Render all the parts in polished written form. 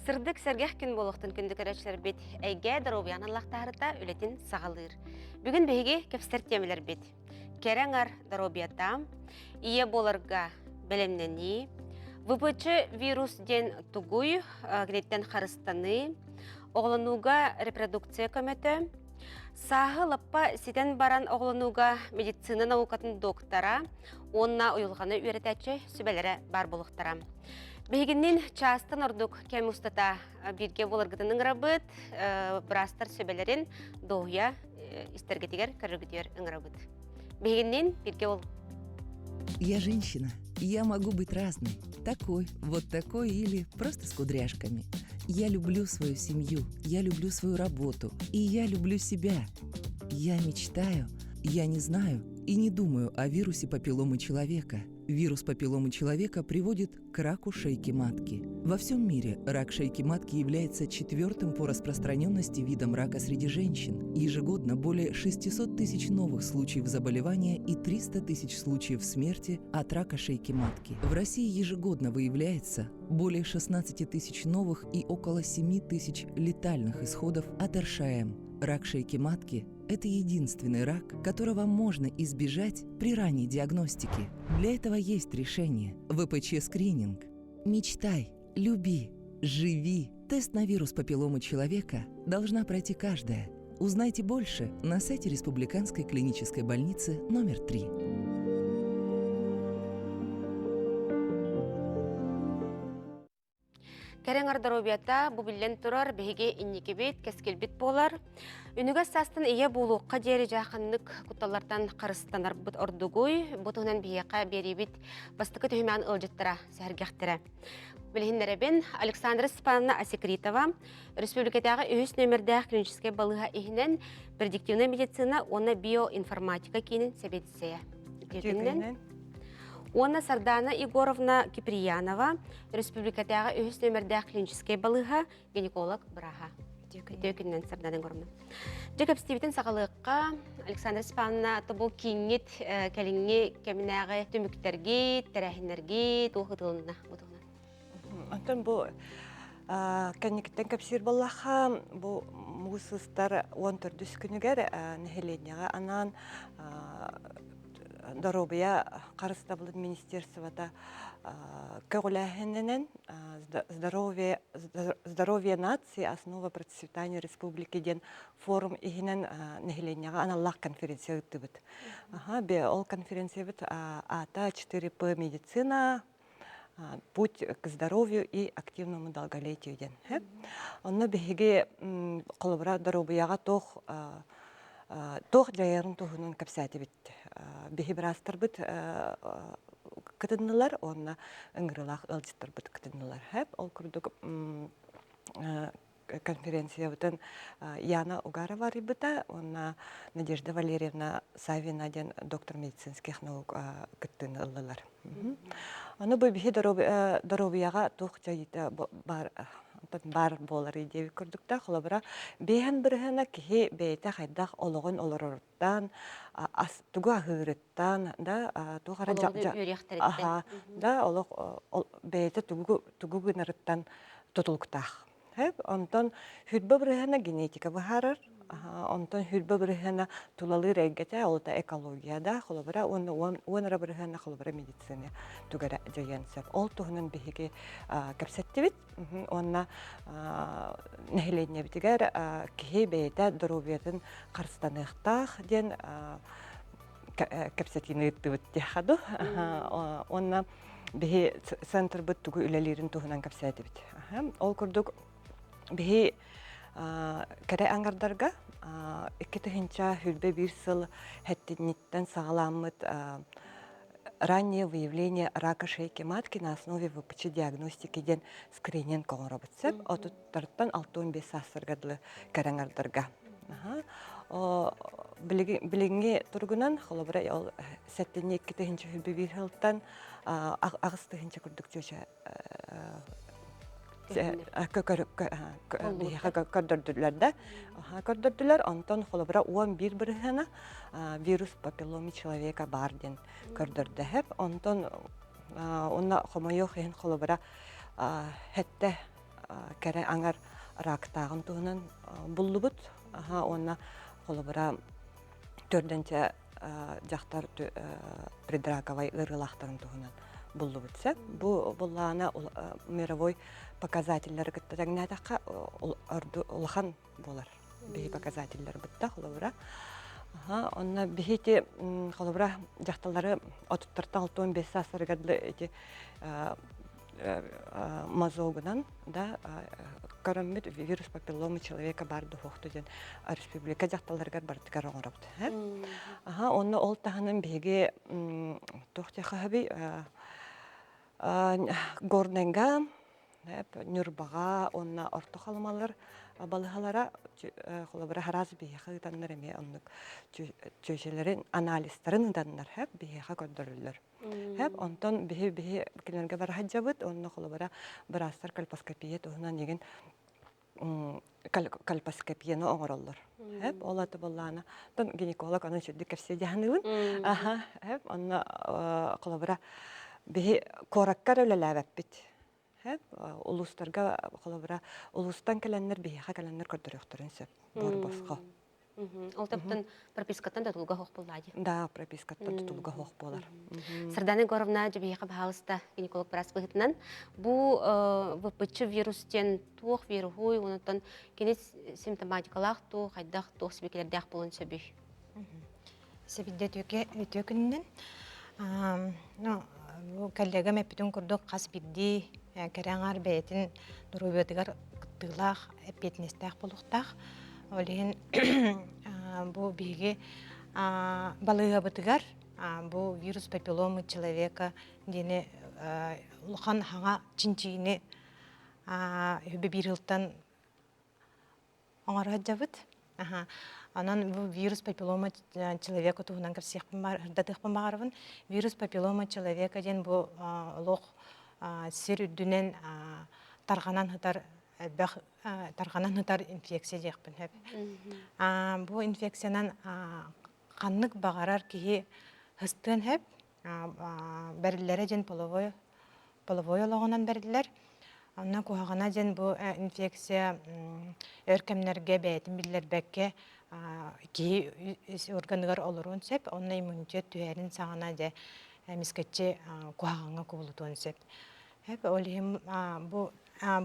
Сырдык сәргәх күн болуқтын күндік әрәчлер бет, әйге даровиян Аллахтарыта үлетін сағалыр. Бүгін бейге кәпстер темелер бет. Кәрәңар даробията, ие болырға білімнені, ВПЧ вирус ден тугуй, гнеттен қарыстаны, оғлануға репродукция көметі, сағы лаппа сетен баран оғлануға медицина наукатын доктора, онна ұйылғаны үйретәтші сүбәлері бар болуқтара. Бейгіннен частын ордук кәм ұстата бірге болырғытының рабыт, бірастар сөбелерін доғия істергетігер кәрігітер ыңрабыт. Бейгіннен бірге бол. Я женщина, я могу быть разной. Такой, вот такой или просто с кудряшками. Я люблю свою семью, я люблю свою работу, и я люблю себя. Я мечтаю, я не знаю и не думаю о вирусе папилломы человека. Вирус папилломы человека приводит к раку шейки матки. Во всем мире рак шейки матки является 4-м по распространенности видом рака среди женщин. Ежегодно более 600 тысяч новых случаев заболевания и 300 тысяч случаев смерти от рака шейки матки. В России ежегодно выявляется более 16 тысяч новых и около 7 тысяч летальных исходов от РШМ. Рак шейки матки – это единственный рак, которого можно избежать при ранней диагностике. Для этого есть решение – ВПЧ-скрининг. Мечтай, люби, живи. Тест на вирус папилломы человека должна пройти каждая. Узнайте больше на сайте Республиканской клинической больницы номер 3. Кәрәңар даробията бұбілен тұрар бейге иннекебет кәскелбет болар. Үнігә састын ие болуққа дері жақынлық құтталардан қарыстанар бұт ордугой, бұтығынан бейеқа беребет бастықы түймен ұлжеттіра сәргектірі. Білгендеребен Александра Степановна Асекритова, республикадағы үйіс нөмірдәқ клиническай балыға ихінен предиктивна медицина, оны биоинформатика кейінен сәбетісея. Оны Сардана Егоровна Киприянова, республикадағы үйіс нөмірдәқ клиническай балыға гинеколог бұраға. Дөкіннен Сардана Егоровна. Жекіп стебетін сағалыққа Александра Степановна бұл кейінгет кәліңге кәмінәғы түміктерге, тәрәхінерге тоғытылына бұтығына. Антон, бұл кәнекеттен кәпсір болаға, бұл мұғысыстар 14 күнігер нәхеленеға анан Доробия Қарыстабылы министерствода көгіләхінінен здоровье нации, основа процветания республики ден форум игінен нәхеленеға аналлах конференция үтті бұд. Ол конференция бұд ата 4П медицина, путь к здоровью и активному долголетию ден. Онны бігеге қолыбыра Доробияға тоқ жайарын тоғының кәпсәті бітті. Бихи бірастыр бұд күтінілер, онына үңгірілақ ұлжыстыр бұд күтінілер. Ол күрдік конференция бұтын Яна Угарова рыбыта, онына Надежда Валерьевна Савина ден доктор медицинских наук күттін ұлылар. Оны бұл бихи Доробияға тоқ жайыты бар болар идеви көрдікті қолабыра бейін біріғіна кеге бейті қайдақ олығын олырырыттан, туғы ағырыттан, туғара бейті туғы гынырыттан тұтылықтақ. Онтан хүрбі біріғіна генетика бұхарыр, онтан хүрбі біріғіна тұлалы рәйгеті олыта экологияда қолабыра, оныра біріғіна қолабыра медицина түгәрі жайансыр. Ол тұғынан бейге кәпсәтті бет, онына нәхелене бітігер кеге бейті дұробиятын қарыстанықтақ ден кәпсәтіні үтті бітті қаду. Онына бейге центр бұт түгі үлелерін тұғынан кәпсәті бет. Ол күрдік бейге кәрі аңғардарға 2-тігінші хүрбе бір сыл әттінеттен сағаламыд раннее выявление рака шейки матки на основе ВПЧ диагностики ден скрининг коңыр бітсіп, отыттарттан 6-15 сасырғадылы кәрі аңғардарға. Білігінге тұрғынан қолыбыра сәттіне 2-тігінші хүрбе бір сылттан ағыстығынша күрдік жөші көрдірділер, онтан қолыбыра 11 біріғіна вирус папилломы человека бар ден көрдірді. Онтан онна қомайық ең қолыбыра әтті кәрі аңар рактағын туһунан буллубут. Онна холобара төрдөнче жақтар придраковай ырылақтарын туһунан буллубутса. Бу буллана мировой показательлер кыттагнатакка улахан болар. Бии показательлер бытта холобара. Онна бихити холобара жақталары отуттарта 6-15 сасыргадлы эти мазогынан да көрөммүт вирус папилломы человека барды хохту ден республика жакталарга бардыгар оңорот. Онна ол таханын беге тохтяхаби горненга нюрбага онна орто халмалар балыхалара холобара хараз бияхы таннар эме оннук чөшелерин анализдерин даннар хеп бияха көддөрүлөр. Хеп онтон бихи кинерге бар хаджабыт онна холобара барастар кальпоскопия туһунан деген кальпоскопияны оңороллор. Хеп олаты боллана тон гинеколог аны чөдүк кепсе жаһаныбын. Хеп онна холобара бихи кораккар өлеләбәппит. Улустарга холобара улустан келеннер бияха келеннер көрдөрөктөрүн сөп борбоско. Ол таптан пропискаттан тутулга хох буллади. Да, пропискаттан тутулга хох болар. Сардана Горовна жабияка баалыста гинеколог барас быгытынан бу ВПЧ вирустен туох вирухуй онотон кенес симптоматикалах ту хайдах ту сибекелердах болон сөбү. Себидде төкүннен коллега мэппитин курдук кас бидди кераңар бетин дурубетигар кыттылах эпетнестах болуктах олен бу биги балыга бытыгар бу вирус папилломы человека дене улхан хаңа чинчине хөбе бирилтан оңара жабыт. Анан бу вирус папиллома человека туһунан кирсехпин бар, датыхпин барыбын. Вирус папиллома человека ден бу лох сир үдүнен тарганан хытар инфекция дияқпын хеп. Бу инфекциянан каннык багарар кихи хыстын хеп, бәрилләре ден половойологонан бәрилләр. Анна кухагана ден бу инфекция өркемнәргә бәйтин билләр бәккә ки органыгар олорун сеп, онна иммунитет түһәрин сагана де мискетче кухаганга кубулутун сеп. Хеп олим бу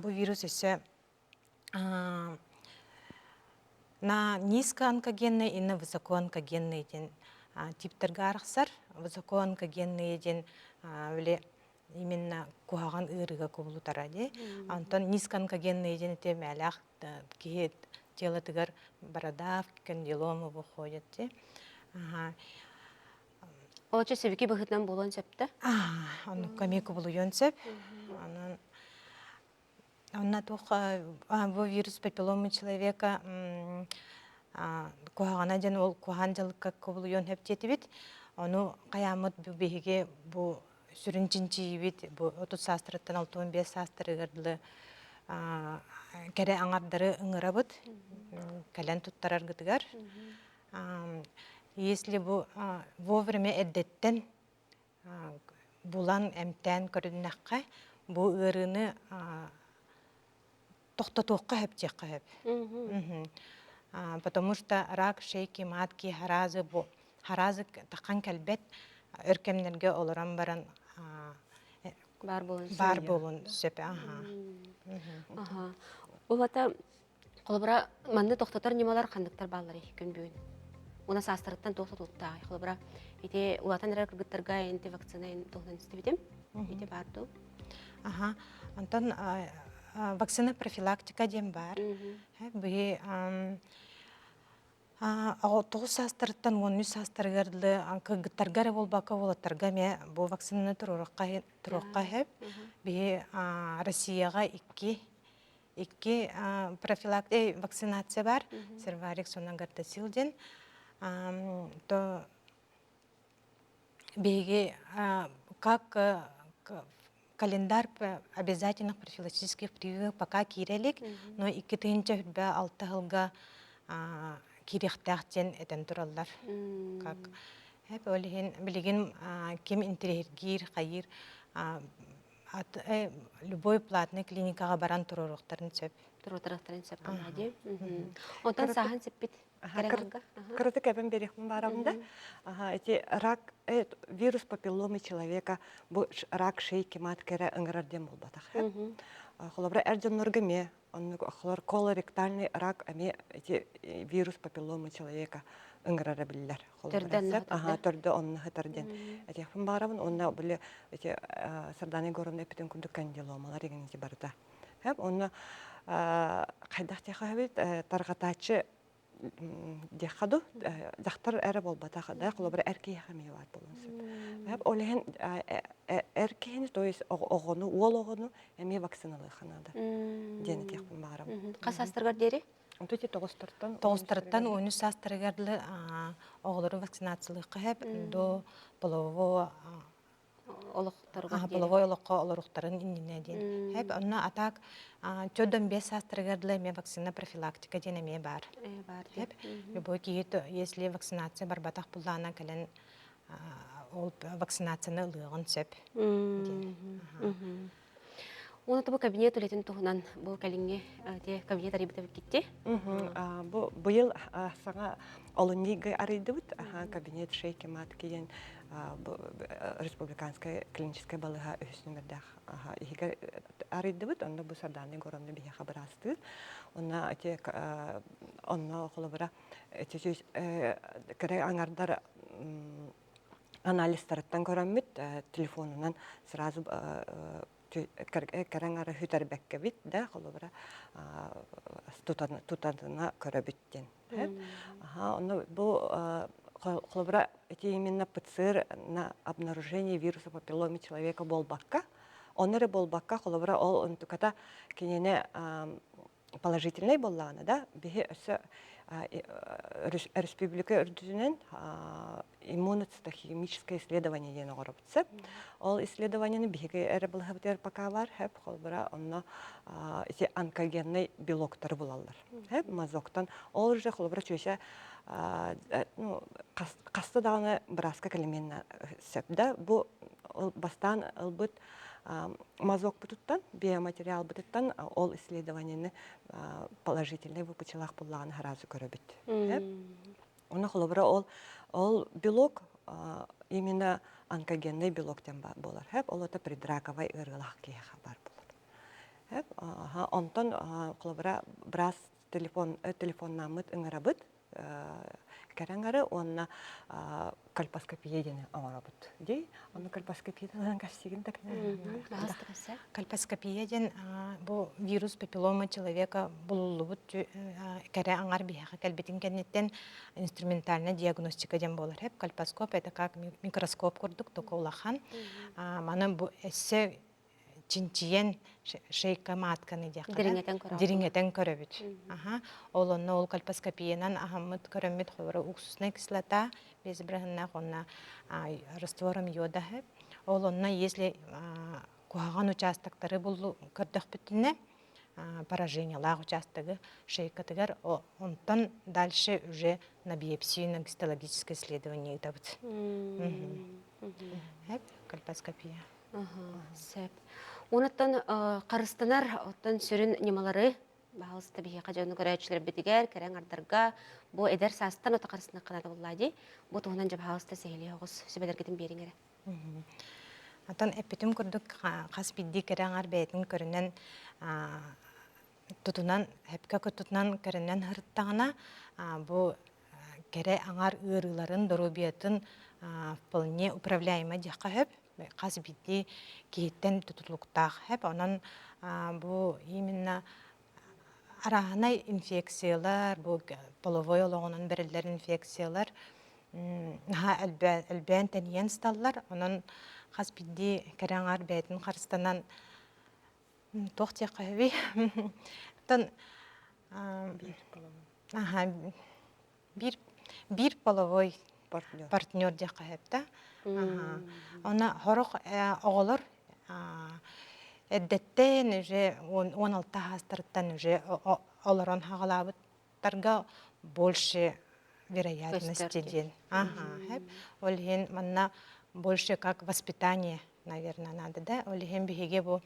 вирус ise на низкоонкогенный и на высокоонкогенный ден типтерге арықсар, высокоонкогенный ден именно кухаган ырыга кубулутара де. Антон низкоонкогенный ден те мәлях кихет телатыгар бородав, кандиломы выходят де. Олча себеки быгытнан болон септе? Он камеку булуйон сеп. Онна тух бу вирус папилломы человека кухагана ден ол куханжалыкка кубулуйон хеп жетибит. Ону каямыт бу беге бу сүрүнчинчибит бу 30 састырыттан 65 састырыгырдылы кере аңардары ыңырабыт. Кален туттарар гытыгар. Если бу вовремя эддеттен булан эмтен көрүннакка бу ырыны тохтотокка хеп жакка хеп. Потому что рак шейки матки харазы бу харазы такан келбет өркемнерге олоран баран бар болун сөпе. Улата колбара манны тохтотор немалар кандыктар баллар күн бүгүн. Уна састырыттан тохтотулта. Колбара ите улатан рак гыттарга энти вакцина тохтан истебитем. Ите барды. Антон вакцина профилактика дем бар. Бу тоғыз састырыттан 13 састыргарды гыттарга болбака болаттарга ме бу вакцинаны турукка хеп. Бу Россияга 2 профилактика вакцинация бар. Серварикс онан гартасилден. То беге как календарь обязательных профилактических прививок пока кирелик, но 2-нче хүрбә 6 елга кирехтәхтен этен тураллар. Как хәп олеген билеген кем интергир хайыр любой платный клиникага баран туруруктарын сөп. Турутарахтарын сөп болады. Онтан сахан сөппет кереңарга. Кырыты кәбін берекмін барамында. Эти рак, вирус папилломы человека, бұл рак шейки мат кәрі ыңғырарден бол батақ. Холобра әрден холор колоректальный рак, аме эти вирус папилломы человека ыңғырары білілер. Түрді онны хытарден. Әтекпін барамын, онна білі сырданы көрімді өпітін күндік кандиломалар егенінші барда. Онна қайдақ теқа өбет тарғатачы дехаду захтар әрі бол батақада, қолыбыр әркей әқамей бар болынсы. Олеген әркейіні, то есть оғыну, ол оғыну әме вакциналы қанады. Дені текпін бағарам. Қасастырғар дері? Онтөте тоғыстырттан. Тоғыстырттан ойыны састырығарлы оғылары вакцинациялыққа әп, до полового половой олыққа олырықтарын инніне ден. Әп, онына атақ чөдден 5 састырығарлы әме вакцина профилактика ден әме бар. Әп, любой кейті, если вакцинация бар батақ бұллана кәлін ол вакцинацияны ұлығын сөп. Оны бұл кабинет үлетін тұғынан бұл кәліңе кабинет арибіті кетті? Бұйыл саңа олыннегі арайды бұд, кабинет шейке мат кейін республиканская клиническая балыға өсінің бірдәқ егер арайды бұд, онда бұл сарданы ғорамды бейе қабыр асты. Онна қолы бұра кәрі аңардар анализтарыттан көреммет, телефонынан сразу кәрәңары хүтер бәкке бит, да, қолы бұра тұтадына көрі біттен. Бұл қолы бұра именно ПЦР на обнаружение вируса папилломы человека болбаққа. Оныры болбаққа қолы бұра ол ұнтықата кенене положительный боллағына, да, бейі өсі республика үрдізінен иммуноцитохимическое исследование дені ғорабытсы. Ол исследованияны бейгі әрі бұлғабытер пока бар, әп қолбыра онна онкогенный белоктары бұлалар. Әп мазоктан ол уже қолбыра чөйші қасты дағыны бірасқа кәлеменна сөп. Бұл бастан ұлбыт мазок бұтыттан, биоматериал бұтыттан ол исследованияны положительный выпучылақ бұллағын харазы көрі біт. Оны қолыбыра ол белок именно онкогенный белоктен болар. Ол это предраковай ұрғылақ кейіға бар болар. Онтан қолыбыра біраз телефоннамыт ұңырабыт, кәрәңәрі онына кальпоскопия дені ауырабыт. Дей, оны кальпоскопиядан кәстеген тәкіне. Кальпоскопия ден бұл вирус папиллома человека бұлылы бұт кәрі аңар бияға кәлбетін кәнеттен инструментальна диагностика ден болар. Хеп кальпоскоп, это как микроскоп көрдік, тоқа улахан. Маны бұл әсі чинчиен шейка матканы дияқара. Диринgetен көрөбіт. Олонна ол кальпоскопиянан ахаммыт көрөммет ховара уксусная кислота, без брахыннақ онна раствором йода хеп. Олонна, если куаган участоктары бұл көрдіқ бүтінне, поражениялақ участогы шейкатыгар, онтан дальше уже на биопсию, на гистологическое исследование етабыт. Хеп, кальпоскопия. Сөп. Онаттан қарыстанар, оттан сүрін немалары, бағылысы табиғи қажауыны көрәйтшілер бетігер, кәрәң ардарға, бұл әдер састан ота қарысына қанады болады. Бұл тұғынан жап бағылысты сәйлі оғыз сөбәлер кетім беріңері. Аттан әппетім күрдік қас бидді кәрәң арбәйтін көрінен тұтынан, әпке көтутынан көрінен ғырыттағына, бұл кәрі аңар үйріларын, дұрубиятын вполне управляйма дияққа хөп, қас бидді кейттен тұтылықтақ хөп, онан бұл именно арағынай инфекциялар, бұл половой олығынан бірілдер инфекциялар, әлбән тәниян сталлар, онан қас бидді кәрәңар бәйтін қарыстанан тоқ тек қайбей. Bir половой партнер дек қайыпта. Она хорох оғылыр әддеттен уже 16 хастырыттан уже оларон хағалабыттарға больше вероятности ден. Ол ен манна больше как воспитание наверное, надо, да? Олихен биһиге бу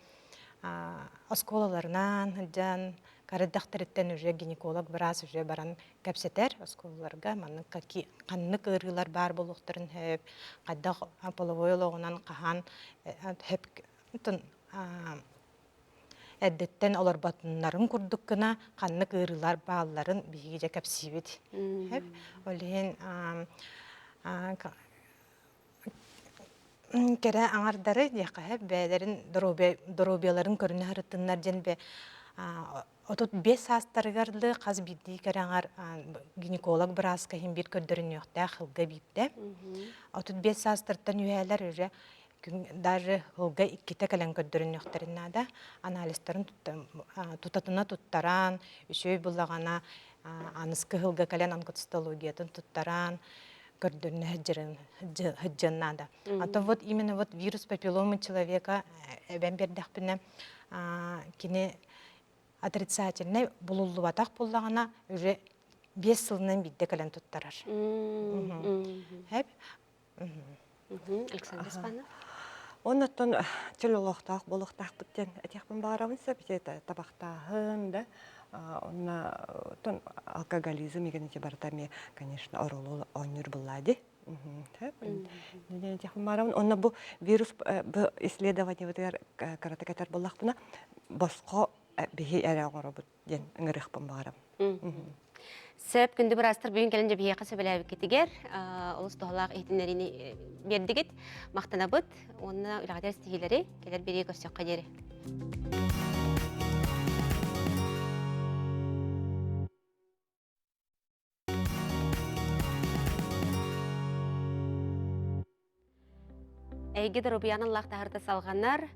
осколаларынан, хыджан, карыдахтарыттан уже гинеколог біраз уже баран кәпсетер осколаларга, манны қанны кырылар бар болуқтарын хөп, қаддақ половой олығынан қахан хөп, әддеттен олар батынларын күрдіккіна қанны кырылар балларын биһиге кәпсибет. Хөп, олихен кере аңардары яқы бәлерін дробияларын көріне харыттынлар жен бе отут 5 астарыгарды қаз бидді кере аңар гинеколог бір асқа хем бір көрдірін yoqта хылға битті. Отут 5 астырттан үйәлер уже даже хылға 2 кәлін көрдірін yoqтарынада анализтарын тұтатына тұттаран, үшөй бұлағана анысқы хылға кәлін онкоцитологиятын тұттаран, көрдіріне хыджаннада. А то вот именно вот вирус папилломы человека бән бердәқпіне кені отрицательный бұлылуатақ болағына уже 5 сылынан бидді кәлін тұттарар. Александр Спанов? Оннаттан телолоқтақ, болықтақ бүттен әтеқпін бағарамынса, бізі табақтағын, да? Онна алкоголизм егенете бартами, конечно, оролу оныр бұлады. Онна бұл вирус исследование каратакатар бұлақпына басқа бейі әрі оңыры бұд ден үңіріқпін бағарам. Сөп күнді бір астыр бүгін келінже бейе қасы біләбі кетігер, олыс тоғылақ ейтінлеріне бердігіт, мақтана бұд, онына үлағадер стигелері келер бере көсіқ қадері. Әйге дұрубияның лақтағырды салғанар,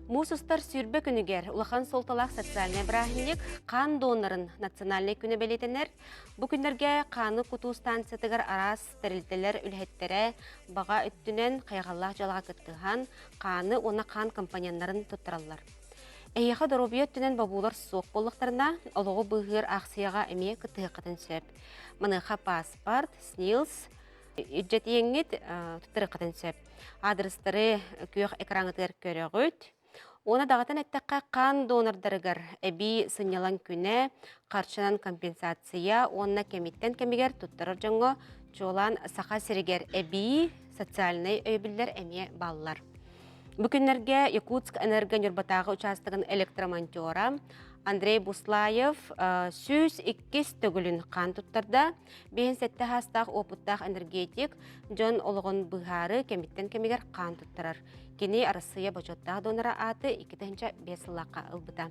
Мусустар сүрбе күнігер, улахан солталақ социальный брахинник қан донорын национальный күні белетенер. Бұ күндерге қаны күту станциятығыр арас стерилтелер үлхеттері баға үттінен қайғаллақ жалға күттіған қаны оны қан компанияндарын тұттыралар. Әйеға дұрубия үттінен бабулар соқ болықтарына олығы бұғыр ақсияға әме күттіғі қытын сөп. Мұныға паспорт, СНИЛС, үджет еңгет тұттыры қытын сөп. Адрестары күйіқ экраңытығыр көріғыт. Оны дағатын әттіққа қан донордарығыр әбі сынялан күні қаршынан компенсация, онына кеметтен кемегер тұттырыр жаңғы жолан сақа сірігер әбі социальный өйбілдер әме балылар. Бүкінлерге Якутск энергонербатағы участығын электромонтера Андрей Буслаев сүз 2 төгілін қан тұттырда, бейін сәтті хастақ опыттақ энергетик Джон олығын бұғары кеметтен кемегер қан тұттырыр. Кені арасыя бачоттағы донора аты 2-5 лаққа ұлбыта.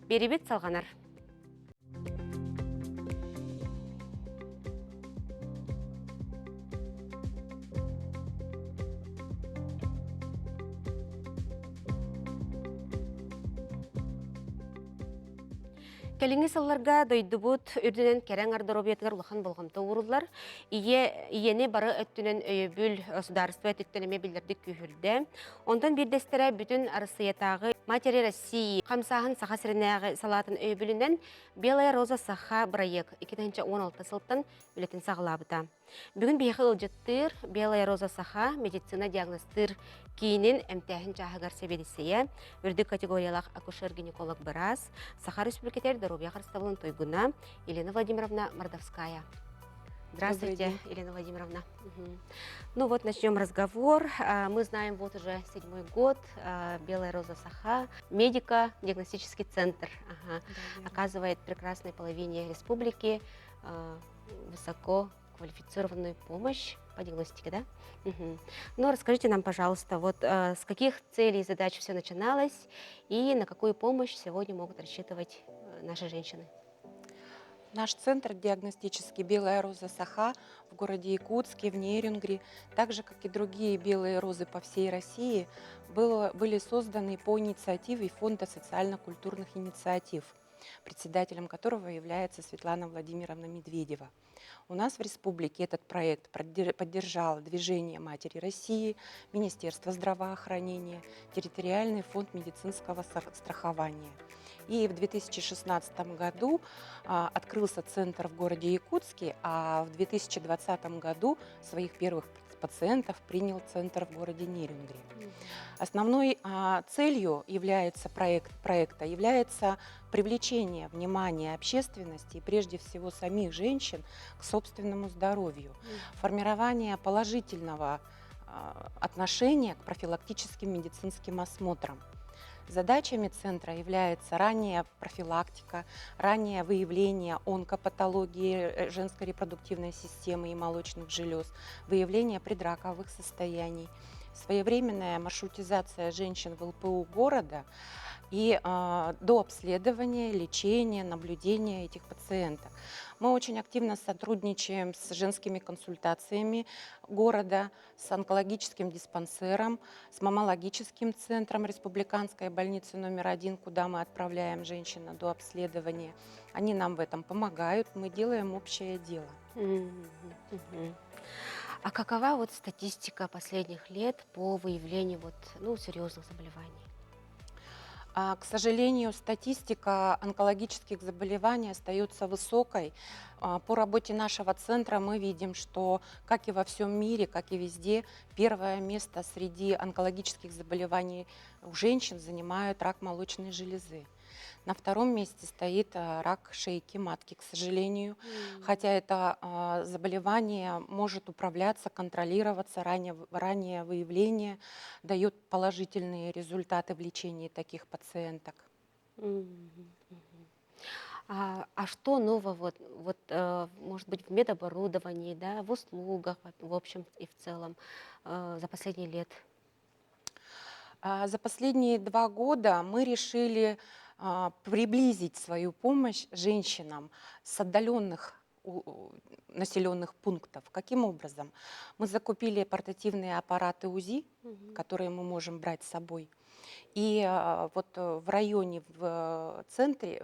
Беребет салғанар. Келіңі салларға дойды бұд үрдінен кәрәң ардоробиятығар ұлақан болғамта ұғырылар. Иені бары өттінен өйебіл сударыства өттінеме білдірді күйірді. Ондан бірдестері бүтін арысыятағы матери России қамсағын сақа сірінәғы салатын өйебілінен Белая роза сақа проект 2016 сылттан үлетін сағылабыда. Бүгін бейхі ұлжыттыр Белая роза сақа медицина диагностыр кейінен әмтәхін жағығар себедісея, үрді категориялық акушер-гинеколог біраз, Саха Республикатер Доробия Харставлын Тойгуна, Елена Владимировна Мордовская. Здравствуйте, Елена Владимировна. Ну вот, начнем разговор. Мы знаем, вот уже 7-й год, Белая роза Саха, медико-диагностический центр, оказывает прекрасной половине республики высоко квалифицированную помощь по диагностике, да? Ну, расскажите нам, пожалуйста, вот с каких целей и задач все начиналось и на какую помощь сегодня могут рассчитывать наши женщины? Наш центр диагностический «Белая роза Саха» в городе Якутске, в Нерюнгри, так же, как и другие белые розы по всей России, были созданы по инициативе Фонда социально-культурных инициатив, председателем которого является Светлана Владимировна Медведева. У нас в республике этот проект поддержало Движение Матери России, Министерство здравоохранения, Территориальный фонд медицинского страхования. И в 2016 году открылся центр в городе Якутске, а в 2020 году своих первых пациентов принял центр в городе Нерюнгри. Основной целью проекта является привлечение внимания общественности и прежде всего самих женщин к собственному здоровью, формирование положительного отношения к профилактическим медицинским осмотрам. Задачами центра является ранняя профилактика, раннее выявление онкопатологии женской репродуктивной системы и молочных желез, выявление предраковых состояний, своевременная маршрутизация женщин в ЛПУ города и до обследования, лечения, наблюдения этих пациенток. Мы очень активно сотрудничаем с женскими консультациями города, с онкологическим диспансером, с маммологическим центром республиканской больницы номер 1, куда мы отправляем женщин до обследования. Они нам в этом помогают, мы делаем общее дело. А какова вот статистика последних лет по выявлению серьезных заболеваний? К сожалению, статистика онкологических заболеваний остается высокой. По работе нашего центра мы видим, что, как и во всем мире, как и везде, первое место среди онкологических заболеваний у женщин занимает рак молочной железы. На втором месте стоит рак шейки матки, к сожалению. Хотя это заболевание может управляться, контролироваться, раннее выявление дает положительные результаты в лечении таких пациенток. А что нового, может быть, в медоборудовании, да, в услугах, в общем и в целом, за последние лет? За последние 2 года мы решили приблизить свою помощь женщинам с отдаленных населенных пунктов. Каким образом? Мы закупили портативные аппараты УЗИ, которые мы можем брать с собой. И вот в районе, в центре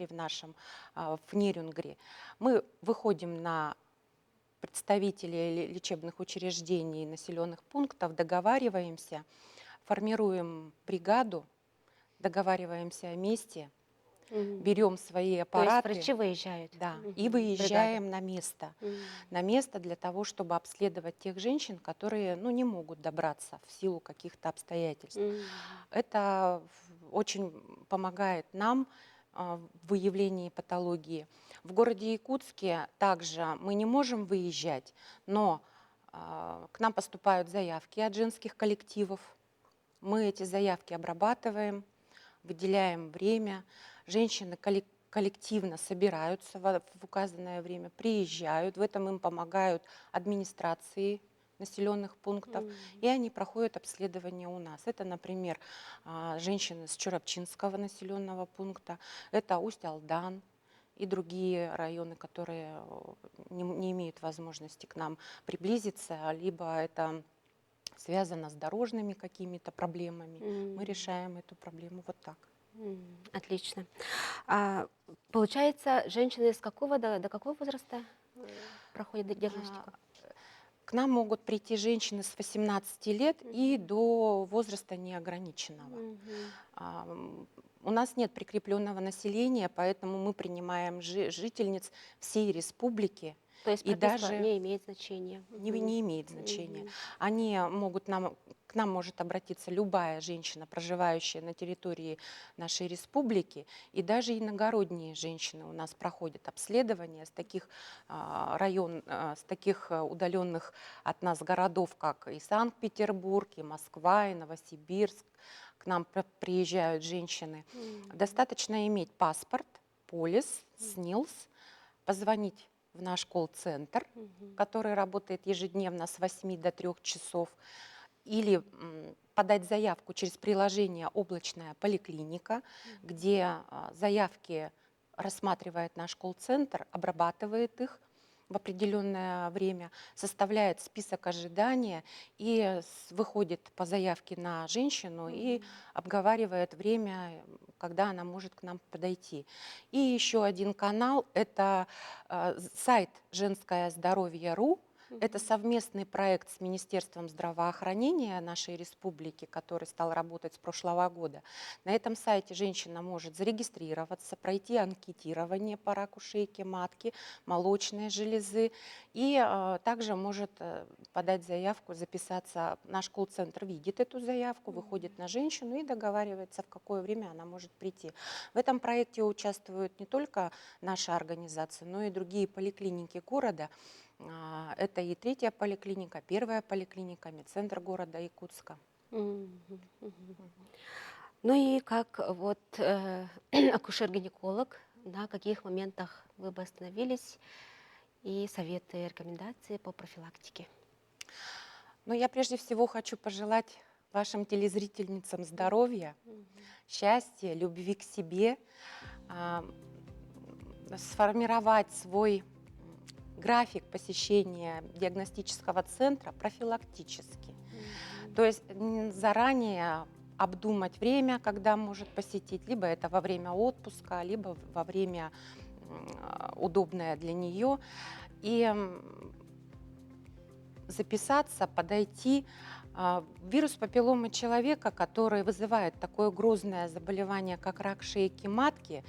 в нашем, в Нерюнгри, мы выходим на представителей лечебных учреждений, населенных пунктов, договариваемся, формируем бригаду, договариваемся о месте, берем свои аппараты. То есть врачи выезжают? Да, и выезжаем на место для того, чтобы обследовать тех женщин, которые не могут добраться в силу каких-то обстоятельств. Это очень помогает нам в выявлении патологии. В городе Якутске также мы не можем выезжать, но к нам поступают заявки от женских коллективов. Мы эти заявки обрабатываем, выделяем время. Женщины коллективно собираются в указанное время, приезжают. В этом им помогают администрации населенных пунктов, и они проходят обследование у нас. Это, например, женщины с Чурапчинского населенного пункта, это Усть-Алдан и другие районы, которые не имеют возможности к нам приблизиться, либо это связано с дорожными какими-то проблемами. Мы решаем эту проблему вот так. Отлично. Получается, женщины с какого до какого возраста проходят диагностику? К нам могут прийти женщины с 18 лет и до возраста неограниченного. У нас нет прикрепленного населения, поэтому мы принимаем жительниц всей республики. То есть и прописка даже не имеет значения? не имеет значения. К нам может обратиться любая женщина, проживающая на территории нашей республики, и даже иногородние женщины у нас проходят обследование с таких удаленных от нас городов, как и Санкт-Петербург, и Москва, и Новосибирск. К нам приезжают женщины. Достаточно иметь паспорт, полис, СНИЛС, позвонить в наш колл-центр, который работает ежедневно с 8 до 3 часов, или подать заявку через приложение «Облачная поликлиника», где заявки рассматривает наш колл-центр, обрабатывает их в определенное время, составляет список ожидания и выходит по заявке на женщину и обговаривает время, когда она может к нам подойти. И еще один канал – это сайт «Женское здоровье.ру», Это совместный проект с Министерством здравоохранения нашей республики, который стал работать с прошлого года. На этом сайте женщина может зарегистрироваться, пройти анкетирование по раку шейки матки, молочной железы и также может подать заявку, записаться. Наш колл-центр видит эту заявку, выходит на женщину и договаривается, в какое время она может прийти. В этом проекте участвует не только наша организация, но и другие поликлиники города. Это и 3-я поликлиника, 1-я поликлиника, медцентр города Якутска. Мгм, мгм. Ну и как вот акушер-гинеколог, на каких моментах вы бы остановились и советы, рекомендации по профилактике? Но я прежде всего хочу пожелать вашим телезрительницам здоровья, счастья, любви к себе, а, сформировать свой график посещения диагностического центра профилактически. То есть заранее обдумать время, когда может посетить, либо это во время отпуска, либо во время удобное для нее. И записаться, подойти. Вирус папилломы человека, который вызывает такое грозное заболевание, как рак шейки матки,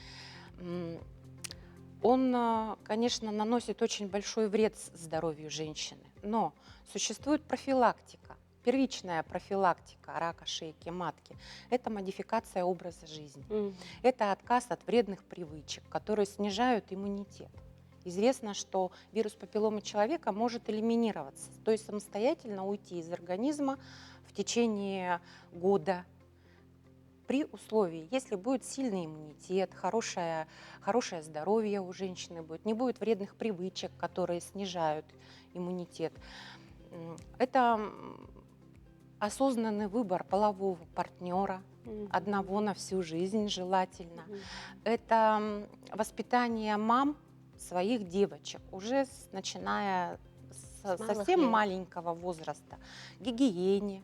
он, конечно, наносит очень большой вред здоровью женщины. Но существует профилактика, первичная профилактика рака шейки матки. Это модификация образа жизни. Это отказ от вредных привычек, которые снижают иммунитет. Известно, что вирус папилломы человека может элиминироваться, то есть самостоятельно уйти из организма в течение года, при условии, если будет сильный иммунитет, хорошее здоровье у женщины будет, не будет вредных привычек, которые снижают иммунитет. Это осознанный выбор полового партнера, одного на всю жизнь желательно. Это воспитание мам своих девочек, уже начиная с совсем лет. маленького возраста, гигиене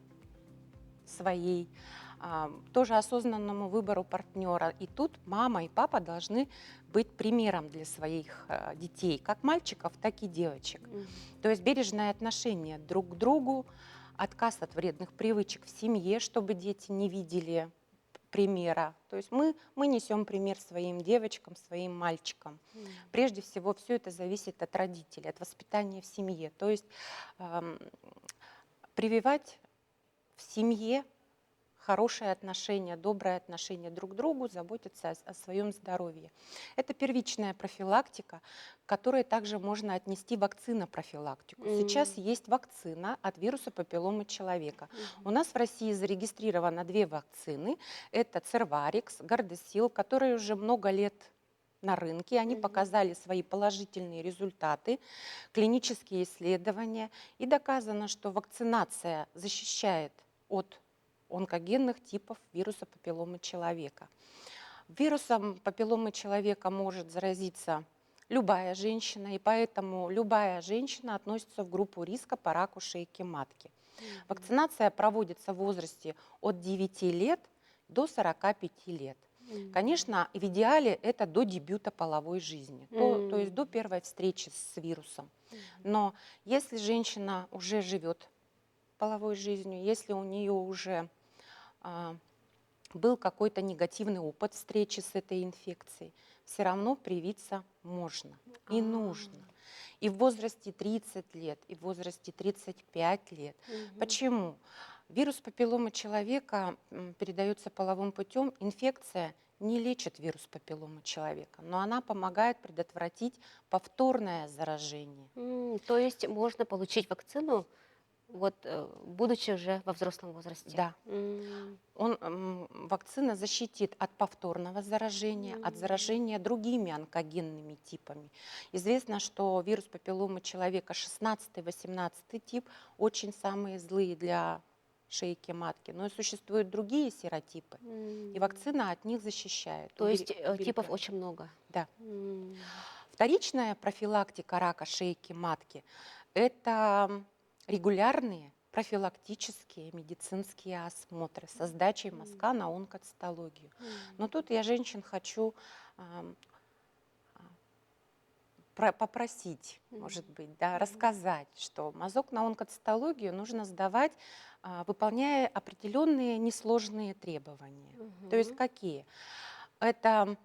своей, тоже осознанному выбору партнера. И тут мама и папа должны быть примером для своих детей, как мальчиков, так и девочек. То есть бережное отношение друг к другу, отказ от вредных привычек в семье, чтобы дети не видели примера. То есть мы несем пример своим девочкам, своим мальчикам. Прежде всего, все это зависит от родителей, от воспитания в семье. То есть прививать в семье хорошее отношение, доброе отношение друг к другу, заботиться о своем здоровье. Это первичная профилактика, к которой также можно отнести вакцинопрофилактику. Сейчас есть вакцина от вируса папилломы человека. У нас в России зарегистрировано 2 вакцины. Это Церварикс, Гардесил, которые уже много лет на рынке. Они показали свои положительные результаты, клинические исследования. И доказано, что вакцинация защищает от онкогенных типов вируса папилломы человека. Вирусом папилломы человека может заразиться любая женщина, и поэтому любая женщина относится в группу риска по раку шейки матки. Вакцинация проводится в возрасте от 9 лет до 45 лет. Конечно, в идеале это до дебюта половой жизни, то есть до первой встречи с вирусом. Но если женщина уже живет половой жизнью, если у нее уже был какой-то негативный опыт встречи с этой инфекцией, все равно привиться можно и нужно. И в возрасте 30 лет, и в возрасте 35 лет. Почему? Вирус папилломы человека передается половым путем. Инфекция не лечит вирус папилломы человека, но она помогает предотвратить повторное заражение. То есть можно получить вакцину, вот, будучи уже во взрослом возрасте? Да. Вакцина защитит от повторного заражения, от заражения другими онкогенными типами. Известно, что вирус папилломы человека 16-18 тип очень самые злые для шейки матки, но и существуют другие серотипы, и вакцина от них защищает. То есть типов очень много? Да. Вторичная профилактика рака шейки матки – это регулярные профилактические медицинские осмотры со сдачей мазка на онкоцитологию. Но тут я женщин хочу попросить, может быть, да, рассказать, что мазок на онкоцитологию нужно сдавать, выполняя определенные несложные требования. То есть какие? Это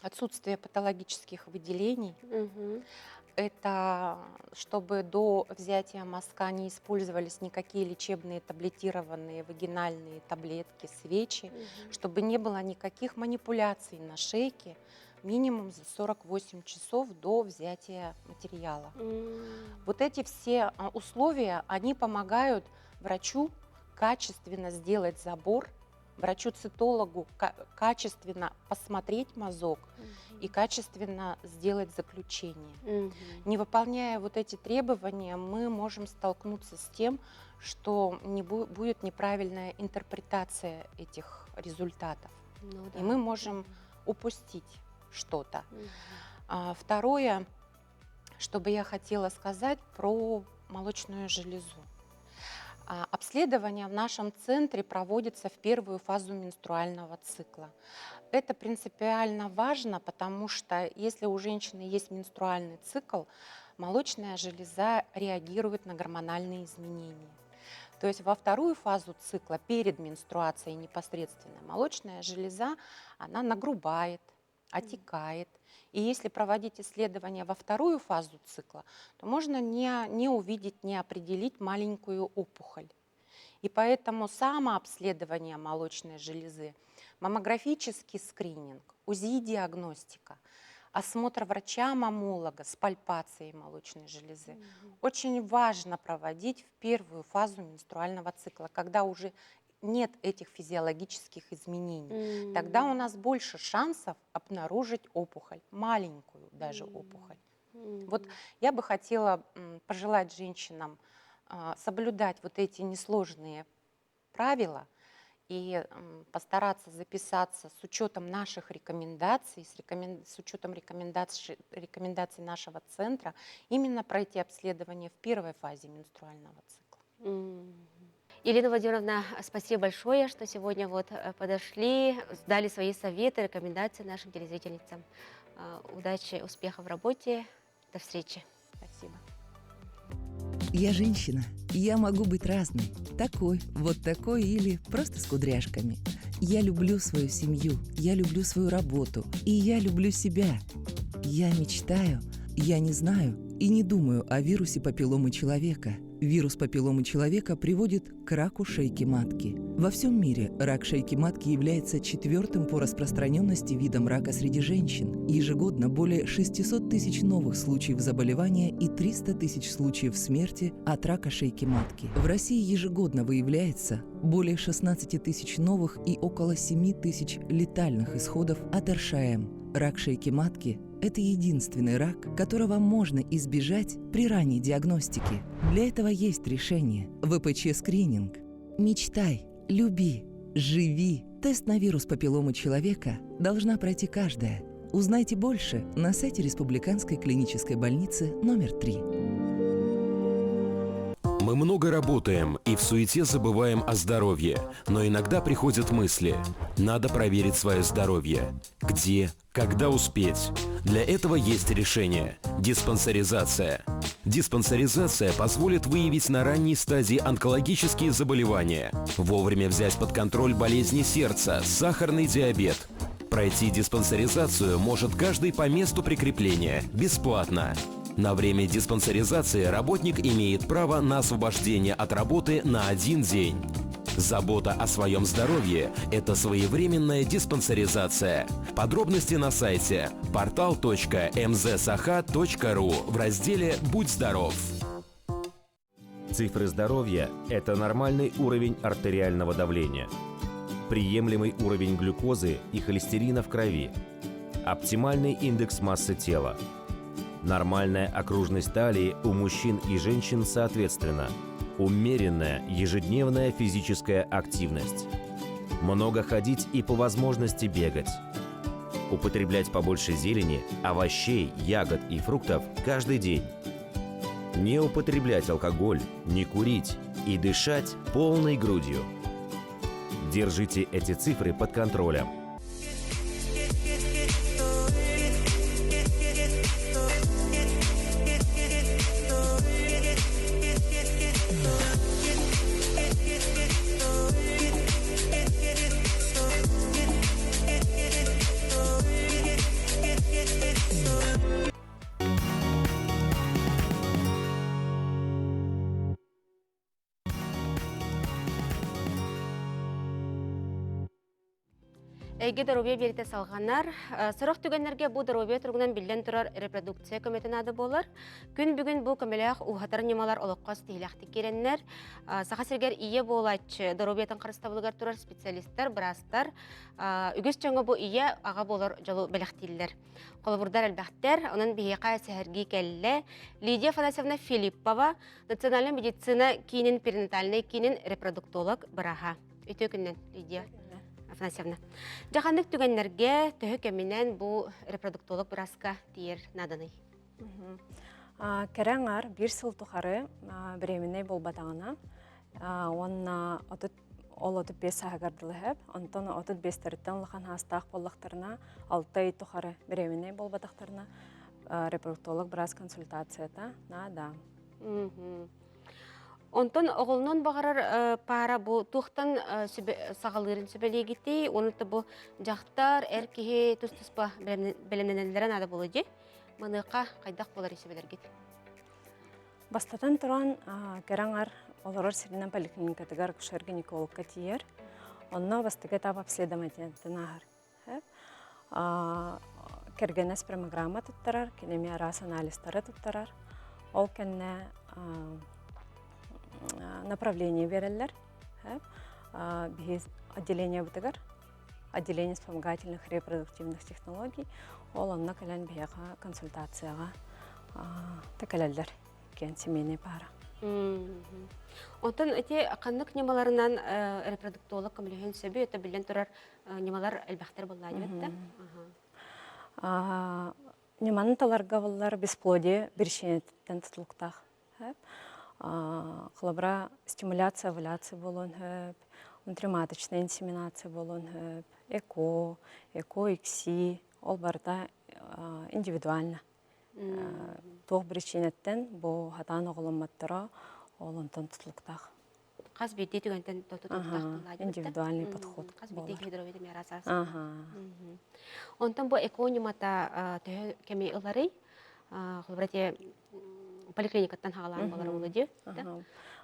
отсутствие патологических выделений, это чтобы до взятия мазка не использовались никакие лечебные таблетированные вагинальные таблетки, свечи, чтобы не было никаких манипуляций на шейке минимум за 48 часов до взятия материала. Вот эти все условия, они помогают врачу качественно сделать забор, врачу-цитологу качественно посмотреть мазок и качественно сделать заключение. Не выполняя вот эти требования, мы можем столкнуться с тем, что будет неправильная интерпретация этих результатов. И мы можем упустить что-то. Второе, что бы я хотела сказать про молочную железу. Обследование в нашем центре проводится в первую фазу менструального цикла. Это принципиально важно, потому что если у женщины есть менструальный цикл, молочная железа реагирует на гормональные изменения. То есть во вторую фазу цикла, перед менструацией непосредственно, молочная железа, она нагрубает, отекает. И если проводить исследования во вторую фазу цикла, то можно не увидеть, не определить маленькую опухоль. И поэтому самообследование молочной железы, маммографический скрининг, УЗИ-диагностика, осмотр врача-маммолога с пальпацией молочной железы очень важно проводить в первую фазу менструального цикла, когда уже нет этих физиологических изменений. Тогда у нас больше шансов обнаружить опухоль, маленькую даже опухоль. Вот я бы хотела пожелать женщинам соблюдать вот эти несложные правила и постараться записаться с учетом наших рекомендаций, с учетом рекомендаций нашего центра, именно пройти обследование в первой фазе менструального цикла. Елена Владимировна, спасибо большое, что сегодня подошли, дали свои советы, рекомендации нашим телезрительницам. Удачи, успехов в работе. До встречи. Спасибо. Я женщина, я могу быть разной. Такой, вот такой или просто с кудряшками. Я люблю свою семью, я люблю свою работу, и я люблю себя. Я мечтаю, я не знаю и не думаю о вирусе папилломы человека. Вирус папилломы человека приводит к раку шейки матки. Во всем мире рак шейки матки является 4-м по распространенности видом рака среди женщин. Ежегодно более 600 тысяч новых случаев заболевания и 300 тысяч случаев смерти от рака шейки матки. В России ежегодно выявляется более 16 тысяч новых и около 7 тысяч летальных исходов от РШМ. Рак шейки матки – это единственный рак, которого можно избежать при ранней диагностике. Для этого есть решение – ВПЧ-скрининг. Мечтай, люби, живи. Тест на вирус папилломы человека должна пройти каждая. Узнайте больше на сайте Республиканской клинической больницы номер 3. Мы много работаем и в суете забываем о здоровье, но иногда приходят мысли: надо проверить свое здоровье. Где, когда успеть? Для этого есть решение – диспансеризация. Диспансеризация позволит выявить на ранней стадии онкологические заболевания, вовремя взять под контроль болезни сердца, сахарный диабет. Пройти диспансеризацию может каждый по месту прикрепления, бесплатно. На время диспансеризации работник имеет право на освобождение от работы на 1 день. Забота о своем здоровье – это своевременная диспансеризация. Подробности на сайте portal.mzsakha.ru в разделе «Будь здоров». Цифры здоровья – это нормальный уровень артериального давления, приемлемый уровень глюкозы и холестерина в крови, оптимальный индекс массы тела, нормальная окружность талии у мужчин и женщин соответственно, умеренная ежедневная физическая активность, много ходить и по возможности бегать, употреблять побольше зелени, овощей, ягод и фруктов каждый день, не употреблять алкоголь, не курить и дышать полной грудью. Держите эти цифры под контролем. Эйге дробия берите салганар. Сырық түгеннерге бу дробия тургунан билен турар репродукция көметін ады болар. Күн бүгін бу көмелях ухатар немалар олыққас тейляхты кереннер. Саха сергер ие болайчы дробиятын қарыстабылығар турар специалисттер, брастар. Үгіз чоңы бу ие аға болар жалу беляхтиллер. Қолыбырдар әлбәхтер, onun бейеқа сәхерги кәлі Лидия Фанасьевна Филиппова, национальный медицина кейнин перинатальный кейнин репродуктолог браха. Өте күннен, Лидия Афанасьевна. Жахандык түгеннерге төһө кеминен бу репродуктолог браска тиер наданы. Кәрәңар бир сыл тухары беременной болбатағына. Онна ол 35 сағағардылы әп, онтан 35 тарыттан лыхан хастақ боллақтарына 6 ай тухары беременной болбатақтарына репродуктолог брас консультацията нада. Онтон оғылынан бағарар пара бу тухтан сағалырын сөбелегетей, оныты бу жақтар әркеге тұс-тұспа білімненелерін ады болу же, мұнықа қайдақ болар есебелергет. Бастатан тұран кәрәңар оларар сиринен поликлиникатыгар кушар гинекологка тиер. Онна бастыға тап обследователден ағар. Кергене спермограмма тұттарар, кенеме арас анализтары тұттарар. Ол кәнне направление берелер. Без отделения бутыгар, отделение вспомогательных репродуктивных технологий. Ол онна кәлән бияға консультацияға тәкәләлдер кен семейный пара. Онтан эти қанық немаларынан репродуктолог көмілеген сөбі, өті білен тұрар немалар әлбәқтер болла дебетті? Неманын таларға болар бесплодие біршенеттен тұтылықтақ. Қылыбыра стимуляция, овуляция болуын хөп, внутриматочная инсеминация болуын хөп, ЭКО, ЭКСИ, ол барда индивидуально. Тоқ біршенеттен бұл хатан оғылыматтыра олынтын тұтылықтақ. Қаз бейте түгентен тұтылықтақ болла дебетті? Индивидуальный подход. Қаз бейте гидроведі мерасасы. Онтан бұл ЭКО немата төхі кәмей ұлары, қылбырате поликлиникаттан хағаларын болар олы де?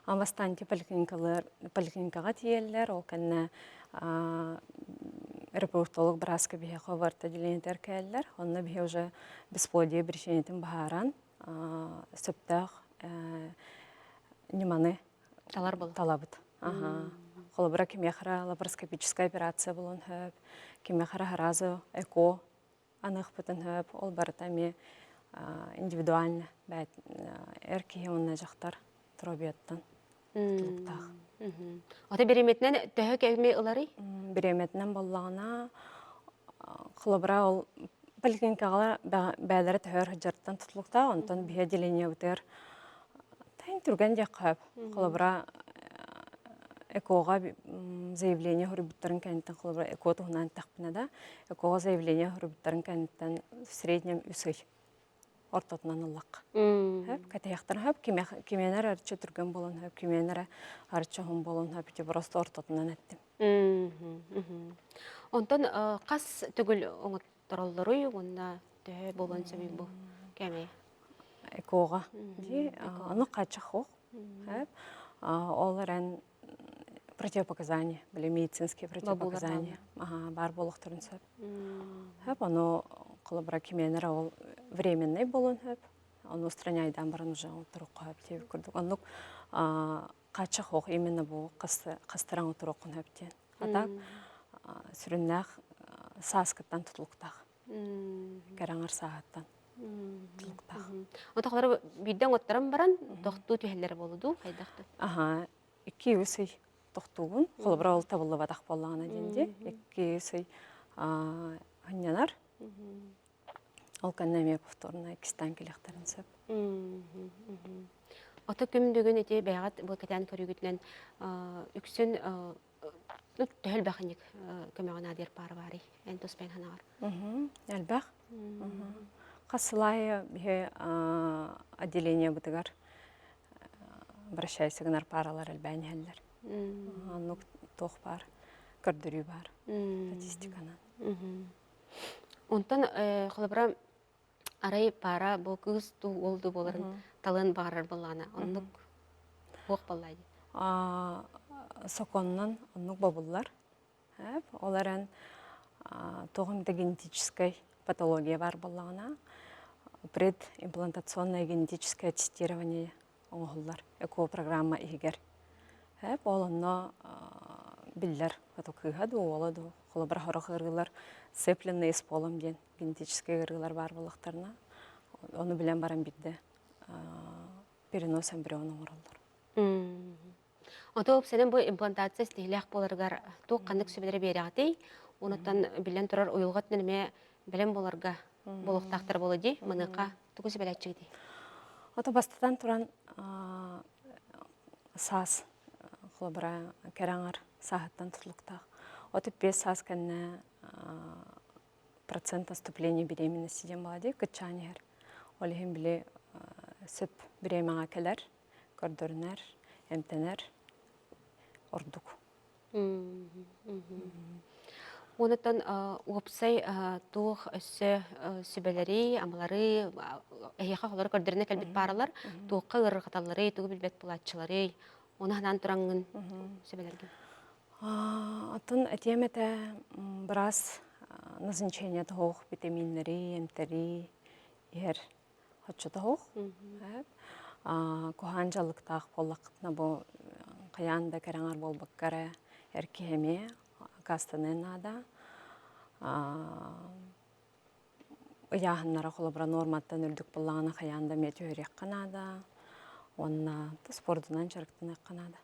Амастанте поликлиникаға тиелілер, ол кәнне репродуктолог браска бихе ховарт отделениетер кәлілер. Онна бихе уже бесплодие біршенетін бағаран, сөптақ неманы талабыт. Қолыбыра кемехара лапароскопическая операция болуын хөп, кемехара харазы ЭКО анық бұтын хөп, ол барытаме индивидуально бәт әркеге онна жақтар тробияттан тұлықтақ. Ота береметінен төхі кәмей ұлары? Береметінен боллағына қолыбыра ол поликлиникаға бәлері төхір жарттан тұтылықта, онтан бе отделение бұтыр тайын түрген де қап. Қолыбыра ЭКОға заявление хүрбіттарын кәнеттен қолыбыра ЭКО тұғынан тақпынада, ЭКОға заявление хүрбіттарын кәнеттен в среднем үсі ортотынан ұллақ. Кәтаяқтар хөп, кеменер арчы түрген болын хөп, кеменер арчы ғын болын хөп, те просто ортотынан әттім. Онтан қас түгіл оңыт тұралдыры, онда төхі болын сөбей бұл кәмей? ЭКОға. Оны қачық оқ. Олар ән противопоказания, были медицинские противопоказания. Бар болықтырын сөп. Оны қолыбыра кеменер ол временный болын хөп. Оны устраняйдан барын уже отыруққа хөп теві күрдік. Оны қачық оқ именно бұл қастыран отыруқын хөптен. Атақ сүріннәқ саскыттан тұтылықтақ. Кәраңар сағаттан тұтылықтақ. Отақлары бүйден оттаран баран, тоқту түйелері болуду, қайдақты? 2 үсей тоқтуғын. Қолыбыра ол табылы батақ болағына денде. 2 үсей ғынянар. Ол кәннәме повторына кістан келектерін сөп. Ота көмдігін әте бәғат бұл кәтән көрігітінен үксін төхіл бәқінік көмеғына адер пары бары, ән тұспен ханағар. Әлбәқ. Қасылай бе отделение бұтығар обращайсығынар паралар әлбән әлдер. Анық тоқ бар, көрдірі бар, статистиканан. Онтан қолыбыра арай пара бұл күз ту олды боларын талын бағарар болғана, онық оқ болайды? Соконнан онық бабылар. Олар ән тоғымда генетическая патология бар болағына предимплантационное генетическое тестирование оңғылар, эко-программа егер. Олыны білдер, кыға оладу, қолыбыр хорық ғырғылар, цепленный с полом ден генетический ғырғылар бар болықтарына. Оны білен баран бидді перенос эмбрионы оралдар. Ото сенен бу имплантация стилях боларгар ту кандык сөбелери берягатый, онотан билен турар уйулгат неме белен боларга болуктактар болоди, мыныка тугу сөбелечиди. Ото бастатан туран сас холобра кераңар сахаттан тутлуктак. Ото 5 сас кенне процент наступления беременности ден балади, кытчанер. Олихин биле сөп беремеңа келер, көрдөрнер, эмтенер, ордук. Онотан уопсай тух өссө сөбелери, амалары, эхиха холор көрдөрүнө келбит баралар, туукка ыргаталары, тугу билбет булатчылары, оны ханан тураңын сөбелерге. Атын этемете брас назначение тох витаминleri, эмтери, ер хочу тох. Коханжалыктах боллакытна бу каянда кераңар болбаккара эркеме кастаненада яхыннара холобра норматтан үрдүк боллагана каянда метөөрек канада онна спортунан жарыктан канада.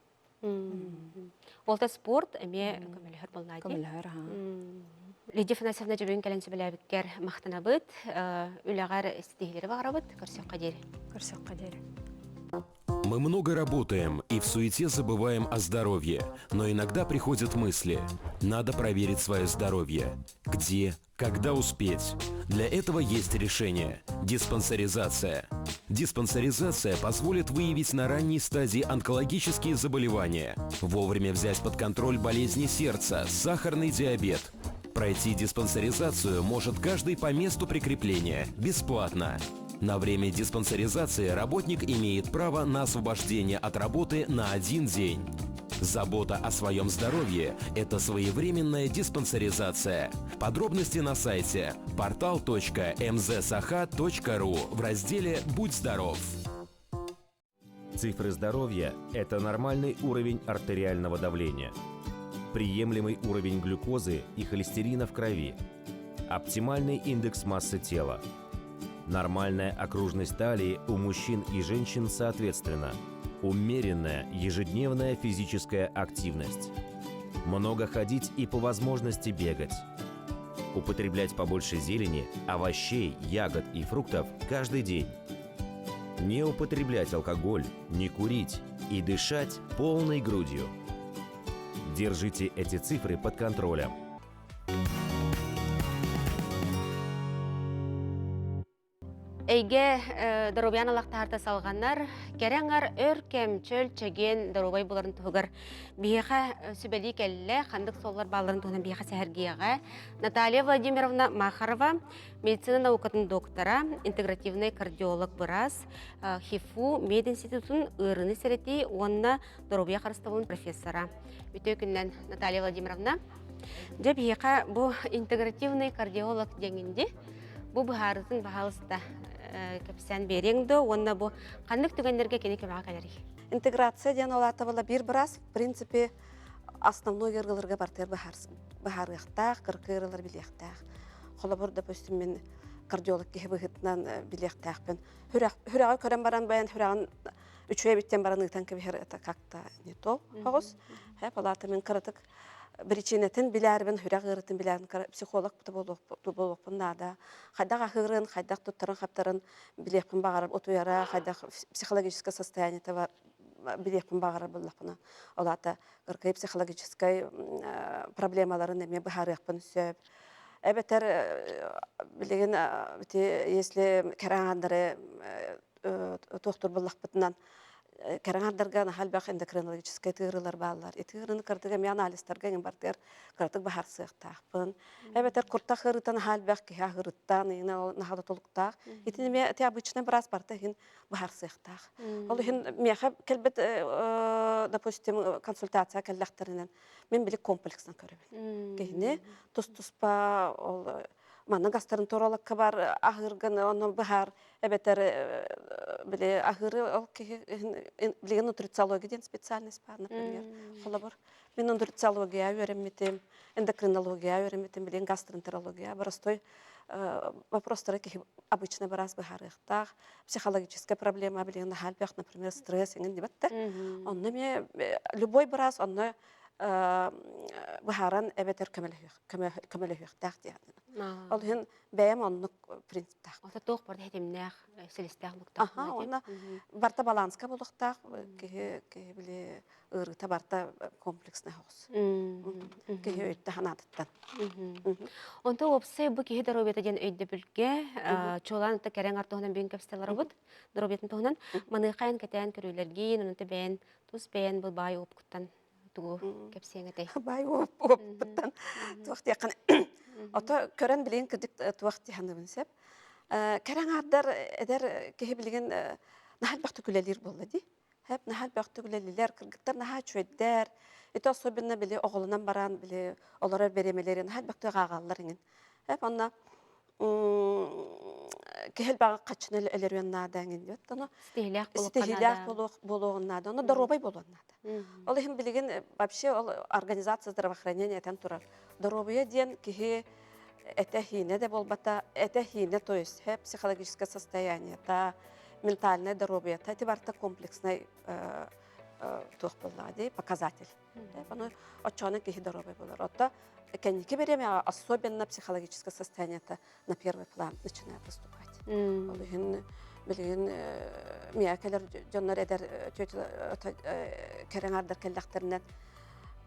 Олта спорт эме көмөлөр болнайды. Көмөлөр, Лидия Фанасьевна жобен кәлен сөбеләбіккер мақтанабыт, үләғар стихилері бағарабыт, көрсек қадері. Көрсек қадері. Мы много работаем и в суете забываем о здоровье, но иногда приходят мысли. Надо проверить свое здоровье. Где, когда успеть? Для этого есть решение – диспансеризация. Диспансеризация позволит выявить на ранней стадии онкологические заболевания, вовремя взять под контроль болезни сердца, сахарный диабет. Пройти диспансеризацию может каждый по месту прикрепления, бесплатно. На время диспансеризации работник имеет право на освобождение от работы на 1 день. Забота о своем здоровье – это своевременная диспансеризация. Подробности на сайте portal.mzsaha.ru в разделе «Будь здоров». Цифры здоровья – это нормальный уровень артериального давления, приемлемый уровень глюкозы и холестерина в крови, оптимальный индекс массы тела, нормальная окружность талии у мужчин и женщин соответственно, умеренная ежедневная физическая активность, много ходить и по возможности бегать, употреблять побольше зелени, овощей, ягод и фруктов каждый день, не употреблять алкоголь, не курить и дышать полной грудью. Держите эти цифры под контролем. Эйге дарубян алақтарда салғанар, кереңар өркем чөл чеген дарубай боларын тұғығыр. Бейеға сөбәлі кәлі, қандық соллар баларын тұғынан бейеға сәхәргеяға. Наталья Владимировна Махарова, медицина наукатын доктора, интегративный кардиолог бұрас, ХИФУ мединститутын ұрыны сәреті, онына дарубия қарыстауын профессора. Өте күннен Наталья Владимировна. Жа бейеға бұл интегративный кардиолог деңінде, бұл бұхарыздың бағалысында кәпсән береңді, онына бұл қандық түгендерге кені көміға кәлері? Интеграция ден олаты бола бір біраз, в принципе, основной ергілерге бартер бұхарықтақ, қырқырылар білектақ. Қолы бұр, допустим, мен кардиолог кеге бұғытынан білектақпен. Хүрағы көрен баран баян, хүрағын үшуе біттен баран ұйтан кебігер, это как-то не то, хоғыз. Олаты мен қырытық причинетін біләрбін, хүрәқ ғырытын біләрін, психолог болуқпын нада. Қайдақ ақырын, қайдақ тұттарын, қаптарын білекпін бағарып, отуяра, қайдақ психологическое состояние білекпін бағарып болуқпына. Олаты ғырқай психологической проблемаларын әме бұхарықпын сөп. Әбетер, білеген, если кәраңандары тоқтыр болуқпытынан Кераңардарға нахалбақ эндокринологическая тыгырылар баллар. Тыгырыны кыртыга мен анализтарға ген бартыр кыртык бахар сыктакпын. Эбетер курта хырытан халбақ ки хырыттан ина нахала толуктак. Итине ме те обычно брас барта хин бахар сыктак. Ол хин меха келбет допустим консультация келлахтарынан мен билик комплексно көрөбүн. Кehine тус-туспа ол Манна гастроэнтерологка бар ахырган оны бахар эбетер биле ахыры ол билеген нутрициология деген специальность бар, например. Холобор. Мен нутрициология öğrenmedim, эндокринология öğrenmedim, билеген гастроэнтерология. Простой вопростары ки обычно барас бахарыктак, психологическая проблема билеген халбах, например, стресс ingen дибетте. Онны ме любой барас онны бахаран эбетер көмөлөйүктак деген. Ол хин бәйем онны принциптак. Ота тоқ барды хетемнәх селестәк нуктак. Аха, онна барта баланска булуктак, ки биле ырыта барта комплексный хос. Ки өйтте ханаттан. Онта опсай бу ки дробета ден өйдө билге, чолан та керең артыгынан бен кепстелер бут. Дробетин тогынан маны кайын кетен көрүлөргө, онта бен тус бен бу бай опкуттан тугу кепсеңетей. Бай опкуттан. Туакт якын Ата көрән билен кидик туакт ханыбын сеп. Керең ардар эдер ки билген нахал бакты күлелер булды ди. Хеп нахал бакты күлелер кыргыттар наха чөйдер. Это особенно биле оголунан баран биле олар беремелерин нахал бакты гагаллар ingen. Хеп анна кехел бага качны элерүнна дагын дит. Аны стихилях болугунна да, аны доробай болугунна да. Ол хим билген вообще ол организация здравоохранения тан турар. Доробия ден кихи это хине де болбата, это хине, то есть психологическое состояние, та ментальное доробия, та это барта комплексный показатель. Оно отчёно кихи доробия болар. Отта кенники береме особенно психологическое состояние на первый план начинает выступать. Олхин билген миякелер жоннор эдер керең ардар келдактеринен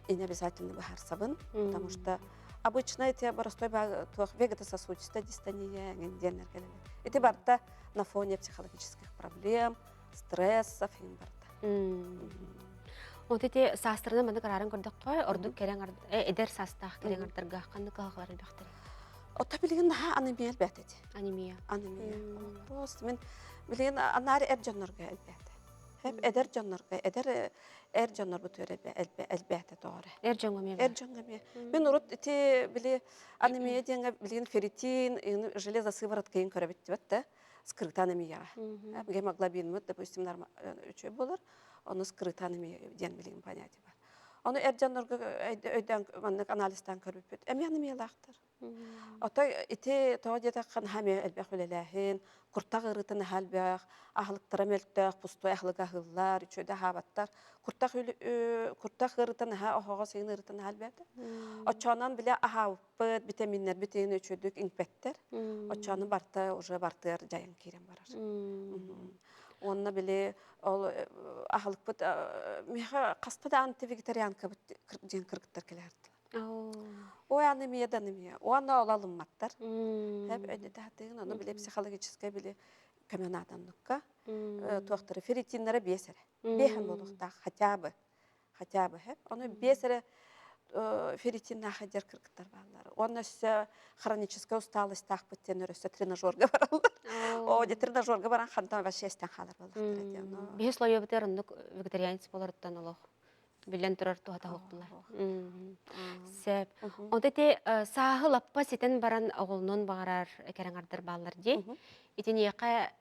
не обязательно бахар сабын, потому что обычно эти простой вегетососудистая дистония, гендерная. Это барта на фоне психологических проблем, стрессов и барта. Вот эти састраны маны карарын көрдік қой, ордық керең эдер састақ керең ардарға қанды қағылар әлбәқтір? Ота билген анемия әлбәт еді. Анемия? Анемия. Просто мен билген анары әр жоннарға әлбәт. Эдер жоннорга, эдер жоннор бу төрө элбете тоore. Эр жоңгоме. Эр жоңгоме. Мен урут те биле анемия деңе билген ферритин, железо сыворотка ин көрөбүт да, скрытая анемия. Гемоглобин мөт, допустим, нормально үчө болор, аны скрытая анемия ден билген понятие бар. Аны эр жоннорга өйдөн анализтан көрүп, эми анемиялактыр. Ата ите тоодета кан хаме элбэх билелахин, куртаг ырытын халбах, ахлыктара мөлтөх, пустой ахлыга хыллар, үчөдө хабаттар, куртаг ырытын ха охого сыйын ырытын халбата. Очонан биле ахабыт витаминнер битен үчөдүк инпеттер. Очоны барта уже бартыр жайын кирен барар. Онна биле ол ахлыкпыт меха кастада антивегетарианка ден кыргыттар келерди. Ой анемия да анемия. Оны алалым маттар. Хеп өйдө тахтыгын, оны биле психологическая биле каменаданлыкка. Туактары ферритинлere бесере. Бехен болуктак хотя бы хеп. Оны бесере ферритинна хадер кыргыттар баллар. Оны все хроническая усталость так биттен өрөсө тренажерга баралар. О, де тренажерга баран хантан вообще стен халар балдар. Бес лойо бетерндик вегетарианец боларыттан олох. Билен турар туата хоктулар. Сеп. Онда те сахы лаппа сетен баран оголнон багарар керең ардар баллар ди. Итин яка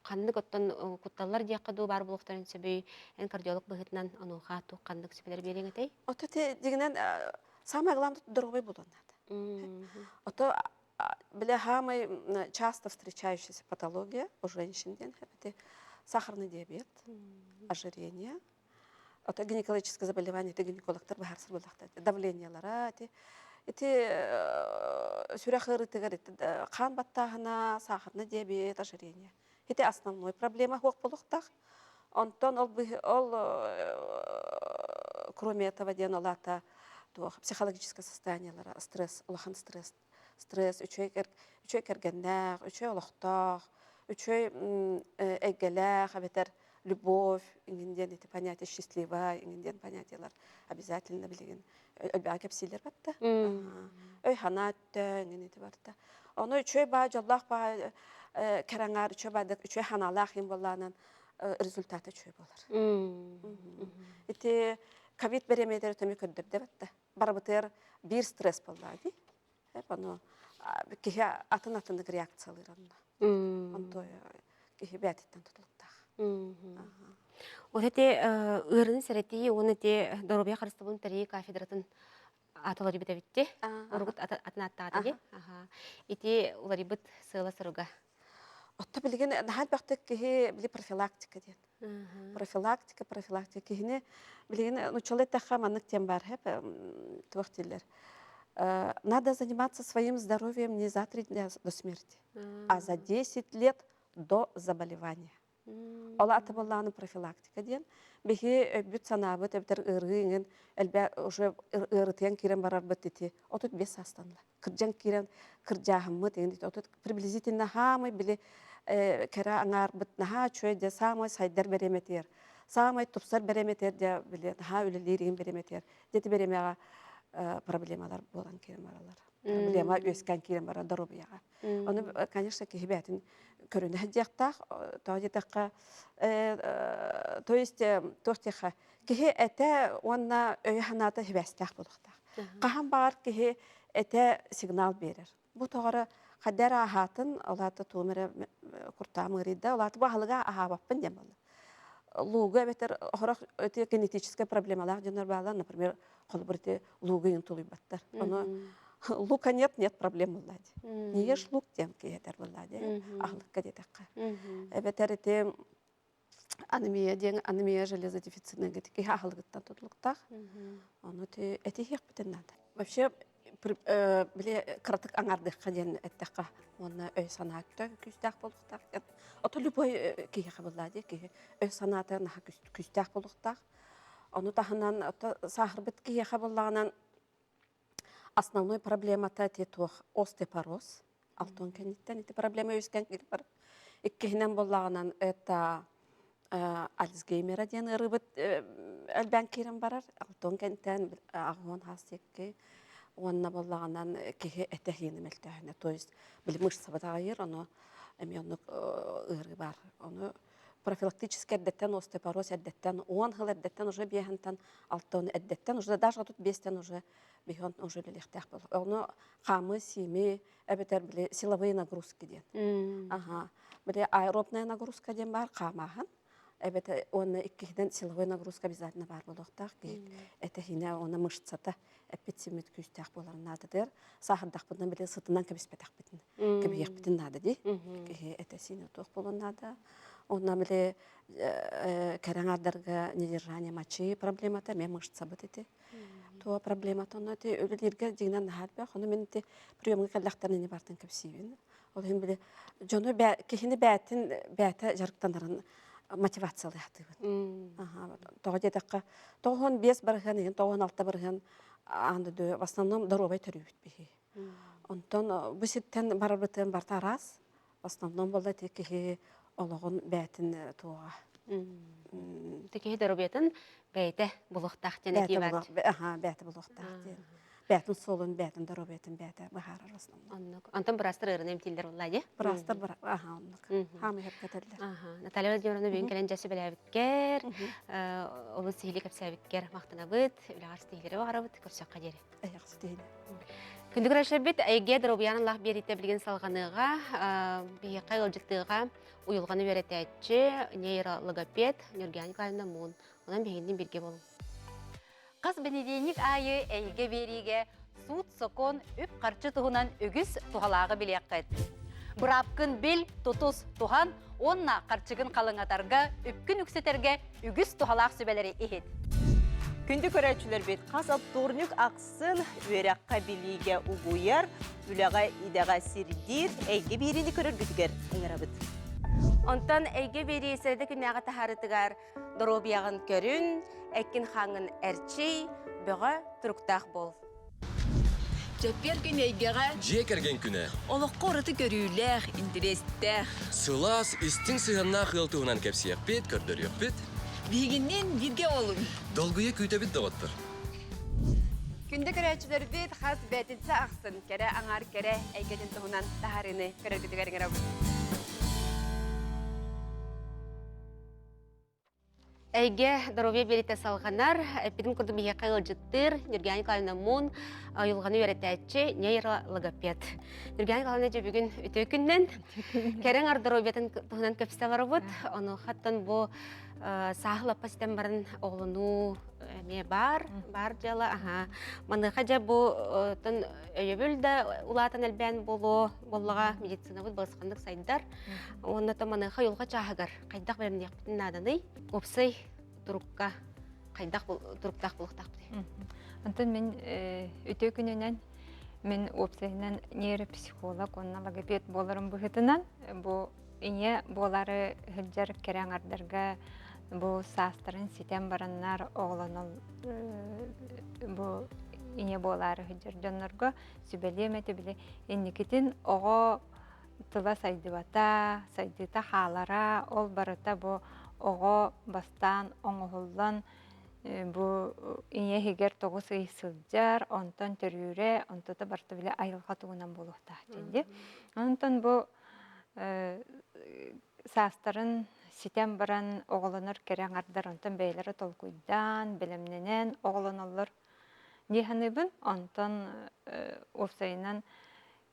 кандык оттон кутталар дияка ду бар булуктарын сөбөй кардиолог быгытынан ануга ту кандык сөбөлөр береңетей. Ота те дегенен самое главное дорогой будут надо. Ото бля хамы часто встречающаяся патология у женщин, это сахарный диабет, ожирение. Это гинекологическое заболевание, это гинекологтар бахарсыр болдактар. Давлениялар, это сүрәхыры тегәр, қан баттагына, сахарный диабет, ожирение. Это основной проблема хок болуктак. Онтон ол кроме этого денолата психологическое состояние, стресс, улахан стресс, үчөй кергеннәк, үчөй олохтак, үчөй әйгәләк, әбетер любовь, ингенден эти понятия счастливая, ингенден понятиялар обязательно билеген. Өлбәгә кепсилер батта. Өй ханатта, ингенден барта. Оны чөй ба жоллах ба караңар чөй ба чөй ханалах ин болланан результаты чөй болар. Эти ковид беремедер төмө көддөрдө батта. Барбытыр бир стресс боллады. Аны кихе атын-атындык реакциялар анда. Онтой кихе бәтиттен тутулуктак. Вот эти ырын сәрети, он эти доробия харыстыбын тари кафедратын аталары бит битте. Ургут атын аттады. Эти улары бит сыла сырга. Отта билген нахат бактык кихе били профилактика ден. Профилактика кихне билген ну человека маннык тем бар хеп твохтиллер. Надо заниматься своим здоровьем не за 3 дня до смерти, а за 10 лет до заболевания. Ола аты болланы профилактика ден. Бихи бүт санабыт, әбітер ырғыңын, әлбә уже ырытыян кирен барар бұт деті. Отут 5 астанла. Кырджан кирен, кырджағымы деген деті. Отут приблизительно хамы білі кәрі аңар бұт наха чөй де самай сайдар береметер. Самай тупсар береметер де білі наха өлелерін береметер. Деті беремеға проблемалар болан кирен баралар. Проблема өскен кирен барар дорубияға. Оны, конечно, кехебәтін көріні әдияқтақ, тауадетаққа, то есть, тоқтеқа, кехе әті онна өйханата хебәстәқ болуқтақ. Қахан бағар кехе әті сигнал берер. Бұл тоғыры қадар ағатын, олаты туымыры құртамы ғырейді, олаты бағылыға ағабаппын дем болды. Луғы әбетер, оғырақ өте генетическая проблемалар жөнер бағалар, например, қолы бір луғы ең тұлый баттар. Лука нет проблем болады. Не ешь лук тем кейдер болады. Ахлыкка детакка. Эбетер эте анемия железодефицитный гетки ахлыктан тутлуктах. Оны те эти хек битен надо. Вообще биле кратык аңардыкка ден эттекка. Оны өй санатта күстак болуктак. Ото любой кейге болады. Өй санаты наха күстак болуктак. Оны тахынан сахар бит кейге боллаганан основной проблема-то это остеопороз. Алтон кенеттен эти проблемы өскән килеп бар. Иккеннән буллаганнан это Альцгеймер дигән рыбыт әлбән кирен барар. Алтон кенттен агон хастекке онна буллаганнан кеге этәһине мелтәһне. То есть бил мышца батагыр, аны эмионлык ыры бар. Аны профилактически әддеттен остеопороз әддеттен 10 жыл әддеттен уже бехантан алтон әддеттен уже даже тут 5тен уже бехан уже лехтах был. Оны хамы сими әбетер биле силовые нагрузки ден. Биле аэробная нагрузка ден бар хамахан. Әбетер оны иккиден силовой нагрузка обязательно бар булыктак. Это хина оны мышцата эпидемит күстәк булар надыдыр. Сахардак bundan биле сытынан кебеспетак битен. Кебек битен нады ди. Это сине тох булан нада. Онна биле караңардарга недержание мочи проблемата, мен мышца битете. То проблемата оны те өлелерге дигән хәлбә, аны мен те приемга каллактарны не бартын кепсивен. Ол һәм биле җоны кехине бәте жарыктанырын мотивациялы хатыбын. Тогы дәкка, тогын 5 барган, тогын 6 барган анда в основном здоровый төрүбит бихи. Онтон бу ситтен барбытын барта раз, в основном булда теке ологон бәтин туга. Теке дөрөбетен бәйте булыктак дигән дибәт. Бәте булыктак дигән. Бәтин солын, бәтин дөрөбетен бәте бахар арасында. Антон брастыр ырын тилдер булды. Брастыр бар. Онлык. Хамы хеп кетерлер. Наталья Владимировна бүген келен жасы беләбиткер, олы сихли кепсәбиткер мактанабыт, үләр стилери барабыт көрсәк кадәр. Яхшы дигән. Күндүгрәшә бит әйгә дөрөбиян Аллаһ берите белгән салганыга, бие кайгылҗыктыга уйылганы берәтәче нейрологопед Нурган Николаевна Мун. Онан бигендән бирге булын. Қыз бенедейник айы әйге бериге суд сокон үп қарчы тұғынан үгіз тұғалағы білек қайд. Бұрапкын бел тұтыз тұған, онна қарчығын қалыңатарға үпкін үксетерге үгіз тұғалақ сөбелері ехет. Күнді көрәтшілер бет қаз аптурнюк ақсын өрәққа біліге ұғуяр, үліға идаға сирдир, әйге беріні көрір күтігер ұңырабыд. Онтан әйге бері сәрді күнәға тахарытығар дұробияғын көрін, әкін қаңын әрчей, бұға тұрықтақ бол. Жаппер күн әйгеға Же керген күні. олыққа ораты көрүлер, интерестер. Сылас истин сыгынна хылтуынан кепсияк бит, көрдөрүк бит. Бигиннен бирге олun. Долгуя күйтө бит доғыттыр. Күнді көрәчілер бет қаз бәтінсі ақсын, кәрі аңар кәрі әйгетін тұғынан тахарыны көрергідігеріңер абыз. Әйге дәрове береті салғанар, әппетін күрді бейе қайыл жыттыр, Нұргиян қалына мұн, ұйылғаны өретәтші, нейра логопед. Нұргиян қалына же бүгін өте күннен, кәрің ар дәроветін тұғынан көпістелері бұд, оны қаттан бұл сағылапа сетен барын оғылыну ме бар жалы, маныға жа бұл өйебілді ұлатын әлбән болуға медицина бұд бағысқандық сайдар. Оны та маныға елға чағығар, қайдақ бәрін еқпетін наданы, опсай тұрыққа қайдақ тұрықтақ болықтақ бұд. Антон мен өте күнінен мен опсайынан нейропсихолог, онна логопед боларым бұғытынан, бұл ине болары хүлдер кереңардарға бұл састырын сетен бараннар оғланыл бұл ине болары хүлдер жонларға сүбелеметі біле еннекетін оғы тұла сайдыбата, сайдыта халара, ол барыта бұл оғы бастан оңғылдан бұл ине хегер тоғыз ұйсылжар, онтан түрюре, онтата барты біле айылға туғынан болуқта. Онтан бұл састарын ситен баран оғылыныр кереңардар, онтан бәйлері толкуйдан, білімненен оғылынылыр. Неханыбын, онтан офсайынан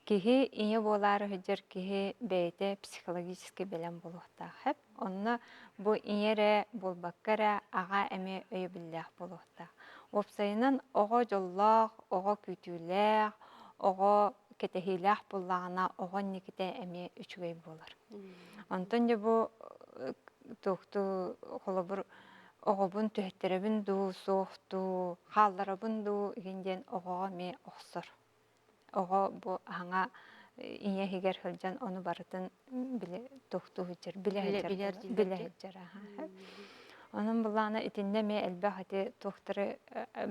кихи ине болары хүдер кихи бәйте психологически білім болуқта. Хәп, онны бұл инере болбаққара аға әме өй білләқ болуқта. Офсайынан оғы жоллақ, оғы күтіләқ, оғы кетехилях буллагана огон никите эми үчүгөй болар. Онтон же бу тохту холобур огобун төһтеребин ду соохту, халларабын ду гинден огого ме оксор. Ого бу аңа ине хигер хылжан ону барытын биле тохту хыжыр, биле хыжыр. Onun bulağına itinde me elbette tohtarı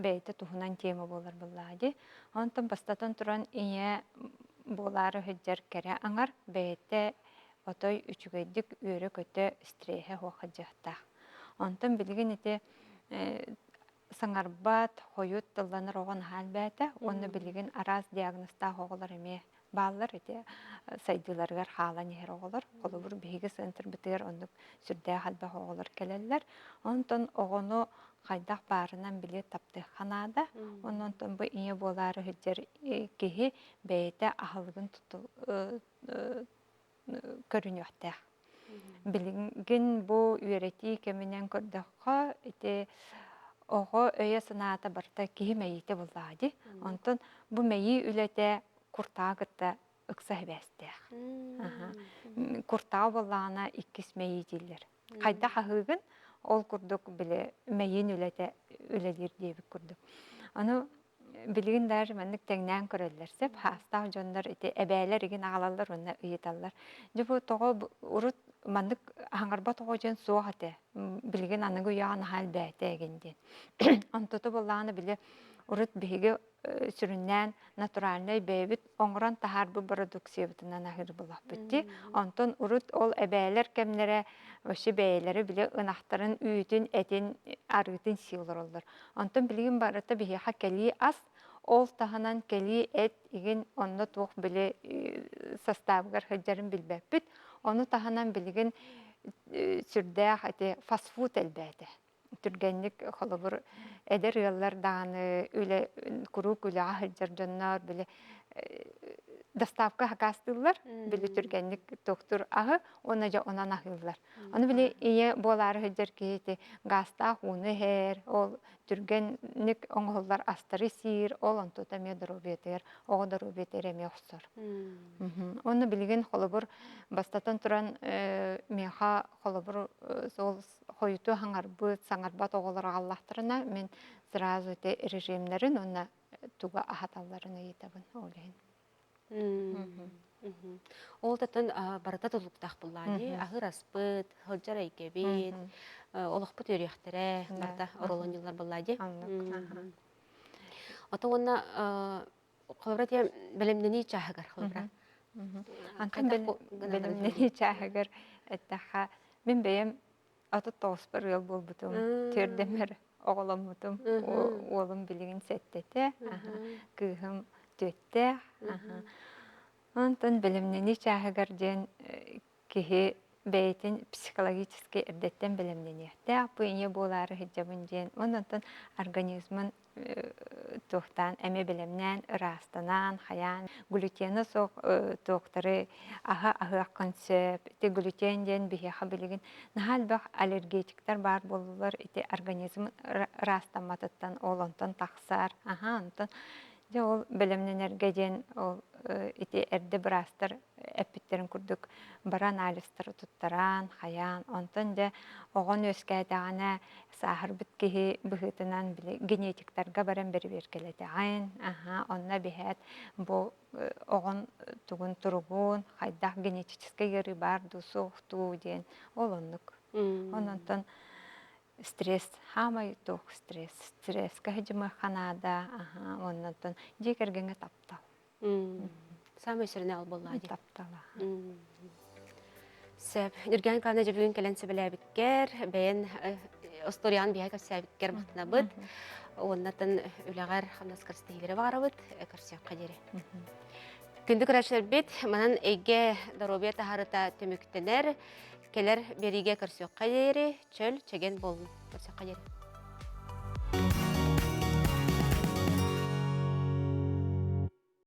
beyte tuhunan tema bolar bulladı. Ondan bastatan turan iye boları hıcar kere angar beyte otoy üçügeydik üre kötü strehe hoğacakta. Ondan bilgin ite sangarbat hoyut tıllanır oğun hal beyte. Onu bilgin araz diagnosta hoğular eme bağlar ite saydılargar hala neher oğular. Kolubur bihigi center biter onu sürde halba hoğular keleller. Ondan oğunu qaydak barından bile taptı xanada. Ondan bu iye boları hüccer kihi beyte ahılgın görünüyordu. Bilgin bu üyereti keminen kördüqa ite oğu öye sınata barta kihi meyite bulladı. Ondan bu meyi ülete kurtağıtta ıksa hebeste. Kurtağı bullağına ikkis meyi diller. Qayda hahıgın ol kurduk bile meyin ülete üledir diye bir kurduk. Onu bilgin der menlik tengnen körellersep hasta jonlar ite ebeler igin ağalarlar ona ıyitallar. Bu toğu urut mandık hangarba toğu jen soğate bilgin anıgı yağın hal bäte eginden. Antotu bullağını bile urut bihige sürünnen naturalnay bebit oңран tahar bu produksiyetinden ahir bulaq bitti. Ondan urut ol ebeler kemlere oşi beyleri bile ınaqtarın üyütün etin argıtın siyolar olur. Ondan bilgin barata bihi hakeli as ol tahanan keli et igin onunla tuğ bile sastavgar hıccarın bilbepit. Onu tahanan bilgin sürdəğ eti fast food elbette. Türgenlik xolubur eder yıllar dağını öyle kuruk öyle ahırcar canlar bile dastavka hakastırlar bile türgenlik doktor ahı onaca ona nahırlar. Onu bile iyi bolar hıcar ki gasta hunu her ol türgenlik oğullar astarı sir olan tutamıyor darobeter o darobeter emi oxsor. Onu bilgin xolubur bastatan turan meha xolubur sol koyutu hangarbu sangarbat oğullar Allah'tırına men sırası te rejimlerin ona tuga ahatallarını yitabın olayın. Ол татын барата толуктах буллады, ахыр аспыт, хылжар айкебит, олохпут өрехтере, барта оролонжулар буллады. Ото онна Холбра тем белемнени чахагар холбра. Антон белемнени чахагар эттаха мен бем аты тоспыр ел болбутум. Тердемер оголомутум. Олым билигин сеттете. Кыхым төтте. Антон белемнени чахагар ден кихи бейтин психологически эрдеттен белемнени. Тапы ине болары хиджабын ден. Онтон организмын тохтан эме белемнен растанан хаян глютені соқ тоқтары аха концеп те глютен ден бихеха билигин нахал бах аллергетиктер бар болулар ите организм растаматыттан олонтон тақсар онтон же ол белемненерге ден ол ите эрде брастар эпиттерин курдук бара анализтер туттаран хаян онтон де огон өскәдәгәнә сахар биткеһи быһытынан биле генетиктарга баран бербер келете айн онна бихәт бу огон тугун тургун хайдах генетический гери бар дусохту ден олоннук оннан стресс хамай тох стресс кәҗимә ханада оннан дикергәнгә таптал Самый сөрне ал болла ди. таптала Сәп, үргән каны җибүн келән себелә биткәр, бәен Осториан бия кәсә биткәр бахтына бит. Оннан үләгәр ханас кырстыйлары бар бит, кырсы кадере. Күндүк рәшләр бит, манан әйгә даробия тахарыта төмүктенер, келәр бериге кырсы кадере, чөл чеген болын. Кырсы кадере.